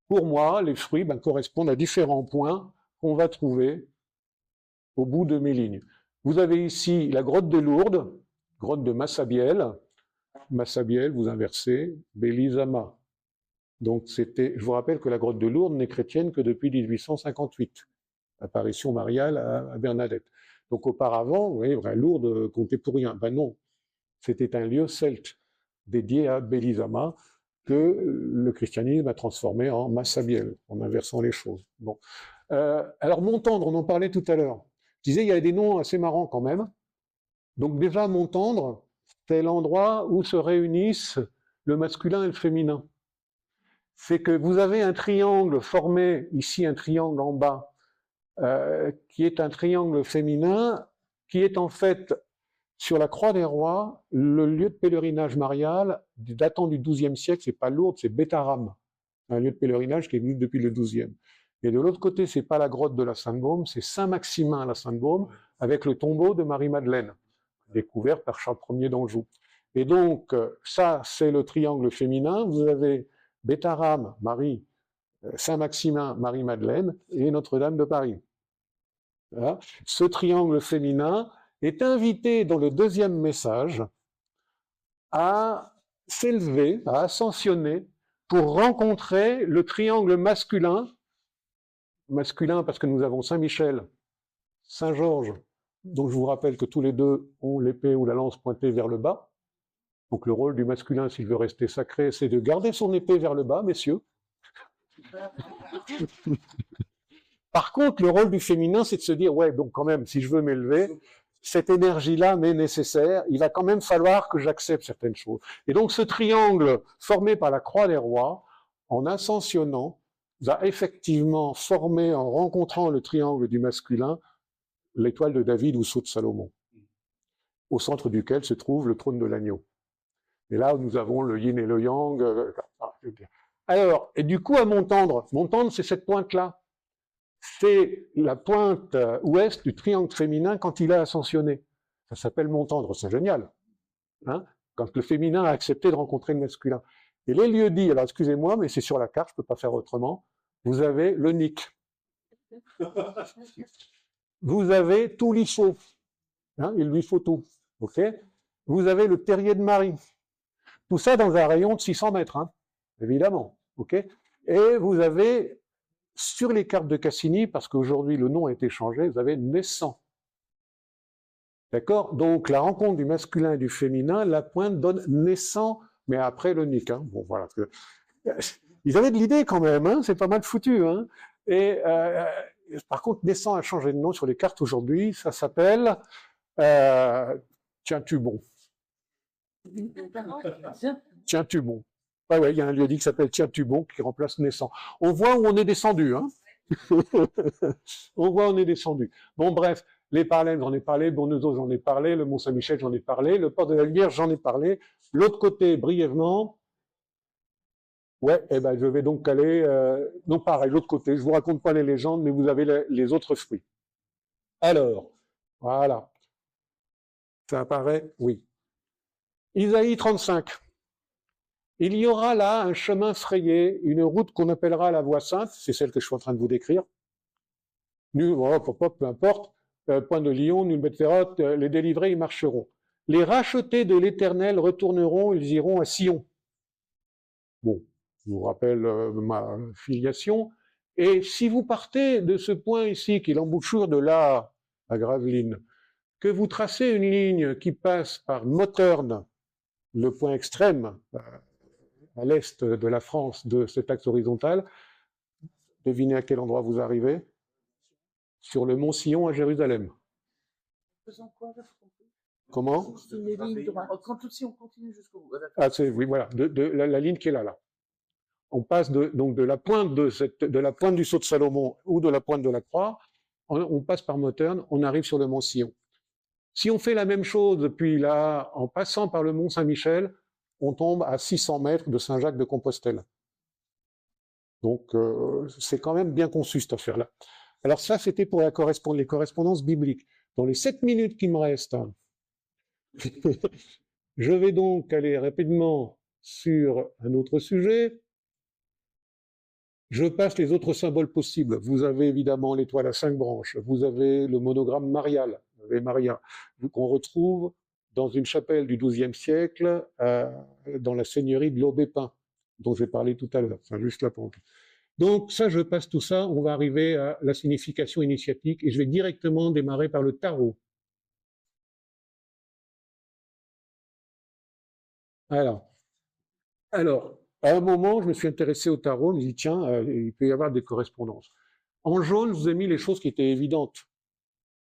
Pour moi, les fruits correspondent à différents points qu'on va trouver au bout de mes lignes. Vous avez ici la grotte de Lourdes, grotte de Massabielle. Massabielle, vous inversez, Bélisama. Donc, je vous rappelle que la grotte de Lourdes n'est chrétienne que depuis 1858. Apparition mariale à Bernadette. Donc auparavant, vous voyez, Lourdes comptait pour rien. Ben non, c'était un lieu celte dédié à Bélisama que le christianisme a transformé en Massabielle, en inversant les choses. Bon. Alors Montendre, on en parlait tout à l'heure. Je disais, il y a des noms assez marrants quand même. Donc déjà, Montendre, c'est l'endroit où se réunissent le masculin et le féminin. C'est que vous avez un triangle formé, ici un triangle en bas, qui est un triangle féminin, qui est en fait, sur la Croix des Rois, le lieu de pèlerinage marial datant du XIIe siècle, c'est pas Lourdes, c'est Bétharram, un lieu de pèlerinage qui est venu depuis le XIIe. Et de l'autre côté, c'est pas la grotte de la Sainte-Baume, c'est Saint-Maximin à la Sainte-Baume, avec le tombeau de Marie-Madeleine, découvert par Charles Ier d'Anjou. Et donc, ça, c'est le triangle féminin. Vous avez Bétharram, Marie, Saint-Maximin, Marie-Madeleine et Notre-Dame de Paris. Voilà. Ce triangle féminin est invité dans le deuxième message à s'élever, à ascensionner pour rencontrer le triangle masculin, masculin parce que nous avons Saint-Michel, Saint-Georges, dont je vous rappelle que tous les deux ont l'épée ou la lance pointée vers le bas. Donc le rôle du masculin, s'il veut rester sacré, c'est de garder son épée vers le bas, messieurs. Par contre, le rôle du féminin, c'est de se dire, ouais, donc quand même, si je veux m'élever, cette énergie-là m'est nécessaire, il va quand même falloir que j'accepte certaines choses. Et donc ce triangle formé par la Croix des Rois, en ascensionnant, va effectivement former, en rencontrant le triangle du masculin, l'étoile de David ou sceau de Salomon, au centre duquel se trouve le trône de l'agneau. Et là, nous avons le yin et le yang. Alors, et du coup, à Montendre, c'est cette pointe-là. C'est la pointe ouest du triangle féminin quand il a ascensionné. Ça s'appelle Montendre, c'est génial. Hein, quand le féminin a accepté de rencontrer le masculin. Et les lieux dits, alors excusez-moi, mais c'est sur la carte, je ne peux pas faire autrement, vous avez le Nic. Vous avez tout l'IFO. Hein, il lui faut tout. Okay, vous avez le terrier de Marie. Tout ça dans un rayon de 600 mètres, hein, évidemment. Okay, et vous avez, sur les cartes de Cassini, parce qu'aujourd'hui le nom a été changé, vous avez naissant. D'accord? Donc la rencontre du masculin et du féminin, la pointe donne naissant, mais après le Nic. Hein. Bon, voilà. Ils avaient de l'idée quand même, hein, c'est pas mal foutu. Hein. Et par contre, naissant a changé de nom sur les cartes aujourd'hui, ça s'appelle Tiens-tu bon. Tiens-tu bon. Ouais, il y a un lieu-dit qui s'appelle Tiens-tu bon qui remplace naissant. On voit où on est descendu, hein. On voit, on est descendu. Bon, bref, les Parlènes, j'en ai parlé, Bournezeau, j'en ai parlé, le Mont-Saint-Michel, j'en ai parlé, le port de la Lumière, j'en ai parlé. L'autre côté, brièvement, ouais, eh ben, je vais donc aller, non, pareil, l'autre côté, je vous raconte pas les légendes, mais vous avez les autres fruits. Alors, voilà. Ça apparaît, oui. Isaïe 35. Il y aura là un chemin frayé, une route qu'on appellera la voie sainte, c'est celle que je suis en train de vous décrire. Peu importe, point de Lyon, nul Bethphéroth, les délivrés, ils marcheront. Les rachetés de l'Éternel retourneront, ils iront à Sion. Bon, je vous rappelle ma filiation. Et si vous partez de ce point ici, qui est l'embouchure de la à Gravelines, que vous tracez une ligne qui passe par Mottern, le point extrême à l'est de la France de cet axe horizontal, devinez à quel endroit vous arrivez? Sur le mont Sion à Jérusalem. Faisant quoi, là, Comment? c'est une ligne droite. Quand aussi on continue jusqu'au bout. Ah, oui, voilà, la ligne qui est là. On passe donc de la pointe de la pointe du Saut de Salomon ou de la pointe de la Croix, on passe par Mottern, on arrive sur le mont Sion. Si on fait la même chose depuis là, en passant par le mont Saint-Michel, on tombe à 600 mètres de Saint-Jacques de Compostelle. Donc c'est quand même bien conçu cette affaire-là. Alors ça, c'était pour les correspondances bibliques. Dans les 7 minutes qui me restent, je vais donc aller rapidement sur un autre sujet. Je passe les autres symboles possibles. Vous avez évidemment l'étoile à 5 branches, vous avez le monogramme marial, vous avez Maria, qu'on retrouve dans une chapelle du XIIe siècle, dans la seigneurie de l'Aubépin, dont j'ai parlé tout à l'heure, enfin juste là pour... Donc ça, je passe tout ça, on va arriver à la signification initiatique, et je vais directement démarrer par le tarot. Alors, à un moment, je me suis intéressé au tarot, je me dis, tiens, il peut y avoir des correspondances. En jaune, je vous ai mis les choses qui étaient évidentes.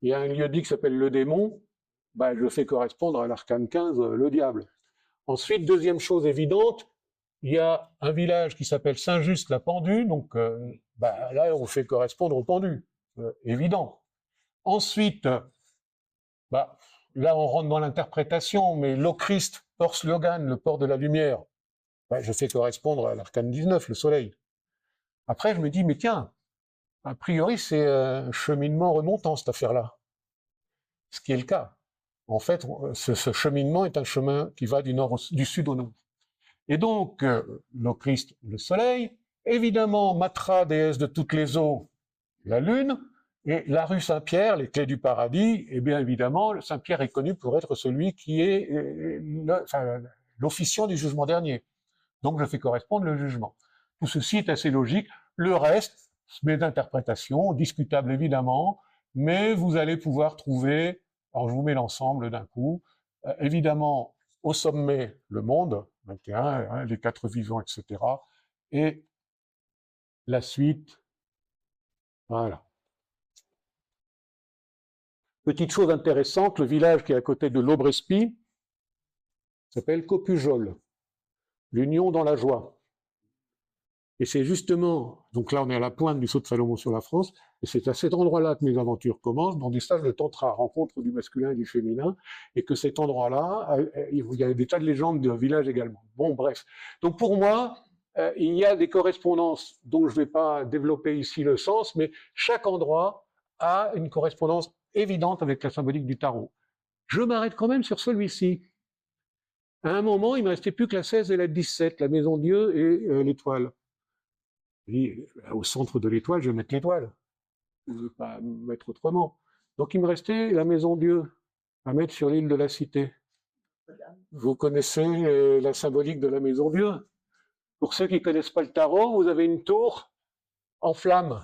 Il y a un lieu-dit qui s'appelle le démon, bah, je fais correspondre à l'arcane 15, le diable. Ensuite, deuxième chose évidente, il y a un village qui s'appelle Saint-Just-la-Pendue, donc bah, là, on fait correspondre au pendu, évident. Ensuite, bah, là, on rentre dans l'interprétation, mais l'Ochrist, Port-Slogan, le port de la lumière, bah, je fais correspondre à l'arcane 19, le soleil. Après, je me dis, mais tiens, a priori, c'est un cheminement remontant, cette affaire-là. Ce qui est le cas. En fait, ce cheminement est un chemin qui va du sud au nord. Et donc, l'Ochrist, le soleil, évidemment, Matra, déesse de toutes les eaux, la lune, et la rue Saint-Pierre, les clés du paradis, et bien évidemment, Saint-Pierre est connu pour être celui qui est l'officiant du jugement dernier. Donc, je fais correspondre le jugement. Tout ceci est assez logique. Le reste, c'est d'interprétation, discutable évidemment, mais vous allez pouvoir trouver, alors je vous mets l'ensemble d'un coup, évidemment, au sommet, le monde, 21, hein, les 4 vivants, etc. Et la suite, voilà. Petite chose intéressante, le village qui est à côté de l'Aubrespi s'appelle Copujol, l'union dans la joie. Et c'est justement, donc là on est à la pointe du Saut de Salomon sur la France, et c'est à cet endroit-là que mes aventures commencent, dans des stages de tantra, rencontre du masculin et du féminin, et que cet endroit-là, il y a des tas de légendes de village également. Bon, bref. Donc pour moi, il y a des correspondances dont je ne vais pas développer ici le sens, mais chaque endroit a une correspondance évidente avec la symbolique du tarot. Je m'arrête quand même sur celui-ci. À un moment, il ne me restait plus que la 16 et la 17, la maison Dieu et l'étoile. Au centre de l'étoile, je vais mettre l'étoile. Je ne veux pas mettre autrement. Donc il me restait la maison Dieu à mettre sur l'île de la Cité. Vous connaissez la symbolique de la maison Dieu. Pour ceux qui ne connaissent pas le tarot, vous avez une tour en flammes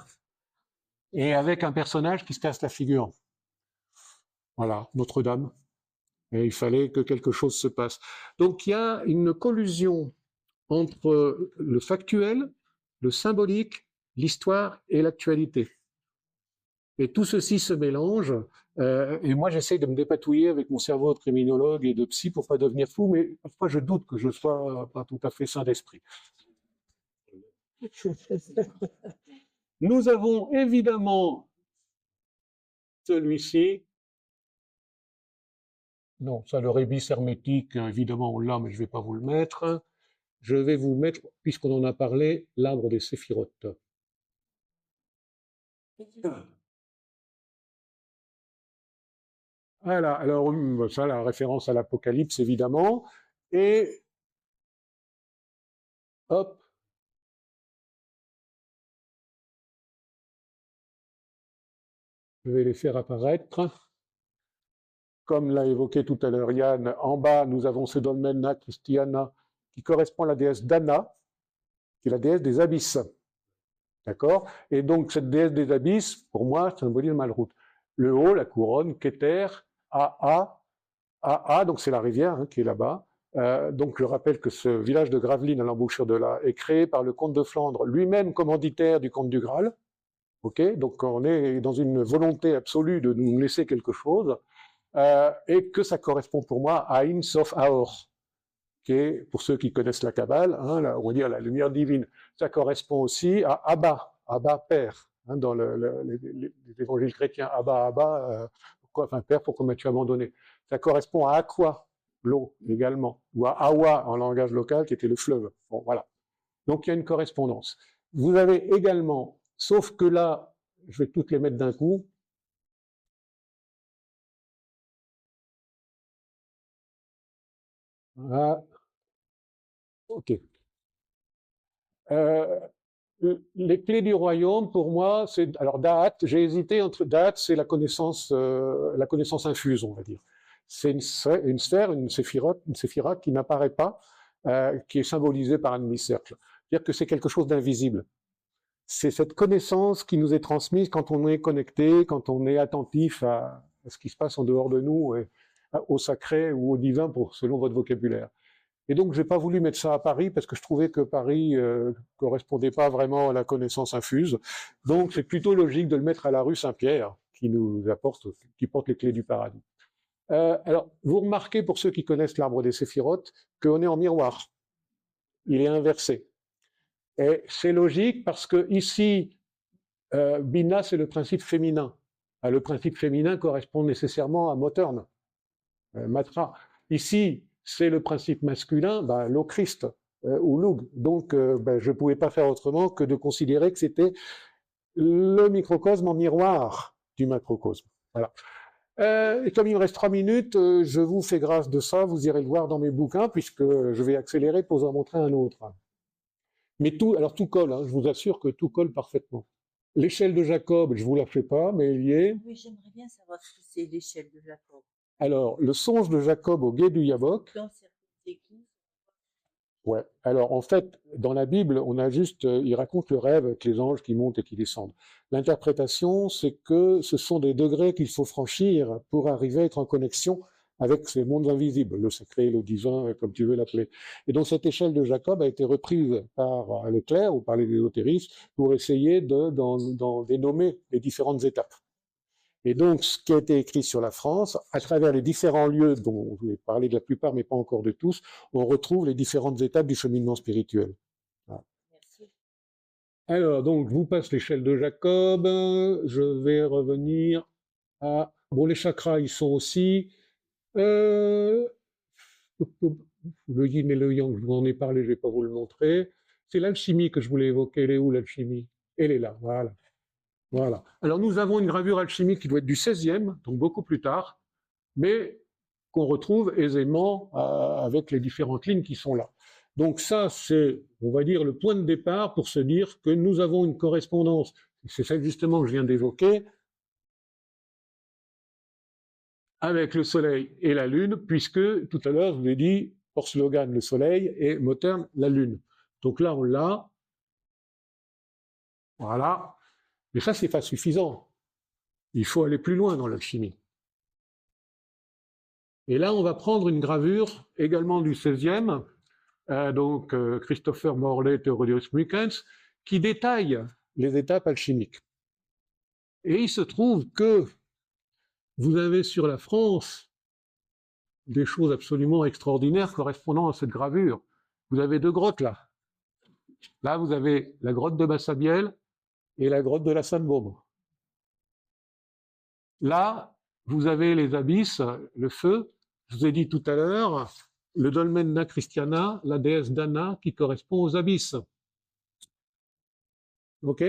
et avec un personnage qui se casse la figure. Voilà, Notre-Dame. Et il fallait que quelque chose se passe. Donc il y a une collusion entre le factuel, le symbolique, l'histoire et l'actualité. Et tout ceci se mélange, et moi j'essaie de me dépatouiller avec mon cerveau de criminologue et de psy pour pas devenir fou, mais parfois je doute que je sois pas tout à fait sain d'esprit. Nous avons évidemment celui-ci. Non, ça, le rébus hermétique, évidemment, on l'a, mais je ne vais pas vous le mettre. Je vais vous mettre, puisqu'on en a parlé, l'arbre des séphirotes. Voilà, alors ça, la référence à l'Apocalypse, évidemment. Et hop. Je vais les faire apparaître. Comme l'a évoqué tout à l'heure Yann, en bas, nous avons ce dolmena Christiana qui correspond à la déesse Dana, qui est la déesse des abysses. D'accord? Et donc, cette déesse des abysses, pour moi, symbolise Malrout. Le haut, la couronne, Keter, AA, donc c'est la rivière qui est là-bas. Donc, je rappelle que ce village de Gravelines, à l'embouchure de là, est créé par le comte de Flandre, lui-même commanditaire du comte du Graal. Okay, donc, on est dans une volonté absolue de nous laisser quelque chose. Et que ça correspond pour moi à In Sof Aor, qui est, pour ceux qui connaissent la Kabbale, hein, on va dire la lumière divine. Ça correspond aussi à Abba Père, hein, dans les évangiles chrétiens, Abba, enfin Père, pourquoi m'as-tu abandonné? Ça correspond à Aqua, l'eau également, ou à Awa en langage local, qui était le fleuve. Bon, voilà. Donc il y a une correspondance. Vous avez également, sauf que là, je vais toutes les mettre d'un coup. Ah, ok. Les clés du royaume, pour moi, c'est alors Da'at. J'ai hésité entre Da'at, c'est la connaissance infuse, on va dire. C'est une sphère, une séphira qui n'apparaît pas, qui est symbolisée par un demi-cercle. C'est-à-dire que c'est quelque chose d'invisible. C'est cette connaissance qui nous est transmise quand on est connecté, quand on est attentif à ce qui se passe en dehors de nous, et au sacré ou au divin, selon votre vocabulaire. Et donc, j'ai pas voulu mettre ça à Paris parce que je trouvais que Paris correspondait pas vraiment à la connaissance infuse. Donc, c'est plutôt logique de le mettre à la rue Saint-Pierre, qui porte les clés du paradis. Alors, vous remarquez, pour ceux qui connaissent l'arbre des séphirotes, qu'on est en miroir. Il est inversé. Et c'est logique parce que ici, Bina, c'est le principe féminin. Le principe féminin correspond nécessairement à Motern, Matra. Ici, c'est le principe masculin, l'O-Christ ou Lug. Donc, je ne pouvais pas faire autrement que de considérer que c'était le microcosme en miroir du macrocosme. Voilà. Et comme il me reste 3 minutes, je vous fais grâce de ça, vous irez le voir dans mes bouquins, puisque je vais accélérer pour vous en montrer un autre. Mais tout colle, hein, je vous assure que tout colle parfaitement. L'échelle de Jacob, je ne vous la fais pas, mais il y est. Oui, j'aimerais bien savoir ce que c'est l'échelle de Jacob. Alors, le songe de Jacob au gué du Yabok. Dans certaines églises. Ouais. Alors, en fait, dans la Bible, on a juste, il raconte le rêve avec les anges qui montent et qui descendent. L'interprétation, c'est que ce sont des degrés qu'il faut franchir pour arriver à être en connexion avec ces mondes invisibles, le sacré, le divin, comme tu veux l'appeler. Et donc, cette échelle de Jacob a été reprise par les clercs ou par les ésotéristes pour essayer d'en dénommer les différentes étapes. Et donc, ce qui a été écrit sur la France, à travers les différents lieux dont je vais parler de la plupart, mais pas encore de tous, on retrouve les différentes étapes du cheminement spirituel. Voilà. Merci. Alors, donc, je vous passe l'échelle de Jacob. Je vais revenir à... Bon, les chakras, ils sont aussi... Le yin et le yang, je vous en ai parlé, je ne vais pas vous le montrer. C'est l'alchimie que je voulais évoquer. Elle est où, l'alchimie? Elle est là, voilà. Voilà. Alors nous avons une gravure alchimique qui doit être du XVIe, donc beaucoup plus tard, mais qu'on retrouve aisément avec les différentes lignes qui sont là. Donc ça, c'est, on va dire, le point de départ pour se dire que nous avons une correspondance. C'est celle justement que je viens d'évoquer avec le Soleil et la Lune, puisque tout à l'heure, je vous ai dit, pour slogan, le Soleil et Motern, la Lune. Donc là, on l'a. Voilà. Mais ça, c'est pas suffisant. Il faut aller plus loin dans l'alchimie. Et là, on va prendre une gravure, également du XVIe, donc Christopher Morley et Theodorus Mückens, qui détaille les étapes alchimiques. Et il se trouve que vous avez sur la France des choses absolument extraordinaires correspondant à cette gravure. Vous avez 2 grottes là. Là, vous avez la grotte de Massabielle et la grotte de la Sainte-Baume. Là, vous avez les abysses, le feu. Je vous ai dit tout à l'heure, le dolmen Na Christiana, la déesse Dana, qui correspond aux abysses. OK?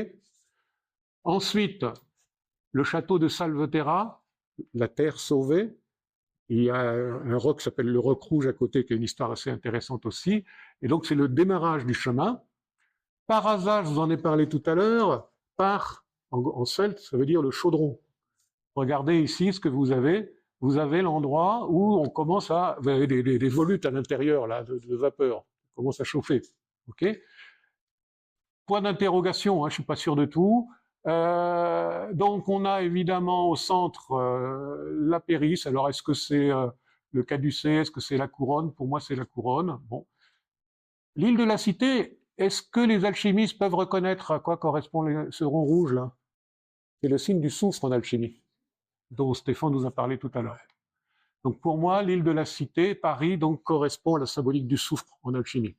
Ensuite, le château de Salveterra, la terre sauvée. Il y a un roc qui s'appelle le roc rouge à côté, qui a une histoire assez intéressante aussi. Et donc, c'est le démarrage du chemin. Par hasard, je vous en ai parlé tout à l'heure, en celte, ça veut dire le chaudron. Regardez ici ce que vous avez. Vous avez l'endroit où on commence à... Vous avez des volutes à l'intérieur là, de vapeur. Ça commence à chauffer. OK? Point d'interrogation, hein, je ne suis pas sûr de tout. Donc on a évidemment au centre la Périsse. Alors est-ce que c'est le caducée, est-ce que c'est la couronne? Pour moi c'est la couronne. Bon. L'île de la Cité, est-ce que les alchimistes peuvent reconnaître à quoi correspond ce rond rouge là? C'est le signe du soufre en alchimie, dont Stéphane nous a parlé tout à l'heure. Donc pour moi, l'île de la Cité, Paris, donc correspond à la symbolique du soufre en alchimie.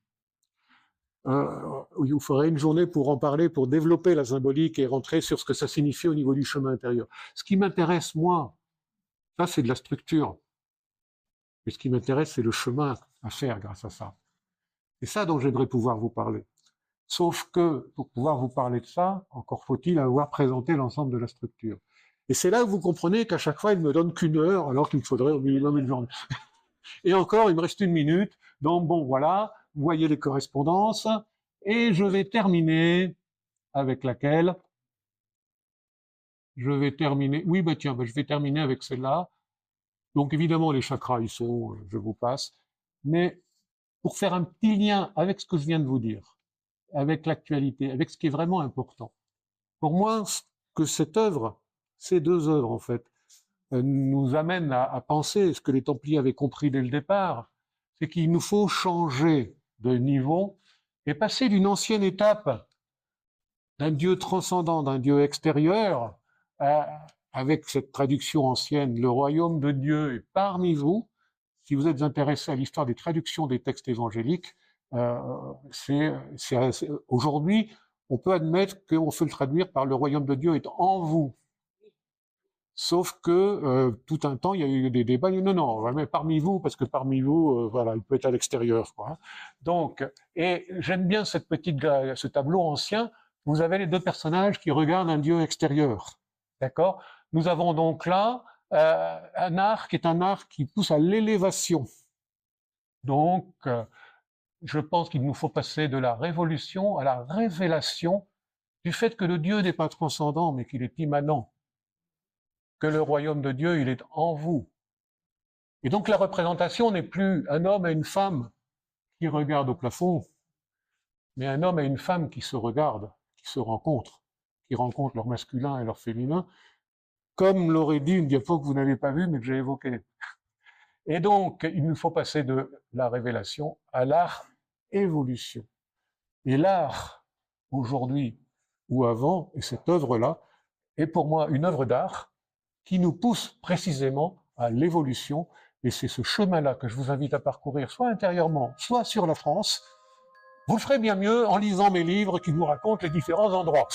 Il vous faudrait une journée pour en parler, pour développer la symbolique et rentrer sur ce que ça signifie au niveau du chemin intérieur. Ce qui m'intéresse, moi, ça c'est de la structure. Mais ce qui m'intéresse, c'est le chemin à faire grâce à ça. C'est ça dont j'aimerais pouvoir vous parler. Sauf que, pour pouvoir vous parler de ça, encore faut-il avoir présenté l'ensemble de la structure. Et c'est là que vous comprenez qu'à chaque fois, il ne me donne qu'1 heure, alors qu'il me faudrait au minimum une journée. Et encore, il me reste 1 minute. Donc bon, voilà, vous voyez les correspondances. Et je vais terminer avec laquelle? Je vais terminer... Oui, bah tiens, je vais terminer avec celle-là. Donc évidemment, les chakras, ils sont, je vous passe. Mais pour faire un petit lien avec ce que je viens de vous dire, avec l'actualité, avec ce qui est vraiment important. Pour moi, que cette œuvre, ces 2 œuvres en fait, nous amènent à penser ce que les Templiers avaient compris dès le départ, c'est qu'il nous faut changer de niveau et passer d'une ancienne étape d'un Dieu transcendant, d'un Dieu extérieur, avec cette traduction ancienne, le royaume de Dieu est parmi vous. Si vous êtes intéressé à l'histoire des traductions des textes évangéliques, aujourd'hui, on peut admettre qu'on peut le traduire par le royaume de Dieu est en vous. Sauf que tout un temps, il y a eu des débats. Non, mais parmi vous, parce que parmi vous, voilà, il peut être à l'extérieur, quoi. Donc, et j'aime bien ce tableau ancien. Vous avez les 2 personnages qui regardent un Dieu extérieur, d'accord? Nous avons donc là un art qui est un art qui pousse à l'élévation. Donc, je pense qu'il nous faut passer de la révolution à la révélation du fait que le Dieu n'est pas transcendant, mais qu'il est immanent, que le royaume de Dieu, il est en vous. Et donc la représentation n'est plus un homme et une femme qui regardent au plafond, mais un homme et une femme qui se regardent, qui se rencontrent, qui rencontrent leur masculin et leur féminin, comme l'aurait dit une diapo que vous n'avez pas vue, mais que j'ai évoquée. Et donc, il nous faut passer de la révélation à l'art évolution. Et l'art, aujourd'hui ou avant, et cette œuvre-là, est pour moi une œuvre d'art qui nous pousse précisément à l'évolution. Et c'est ce chemin-là que je vous invite à parcourir, soit intérieurement, soit sur la France. Vous le ferez bien mieux en lisant mes livres qui vous racontent les différents endroits.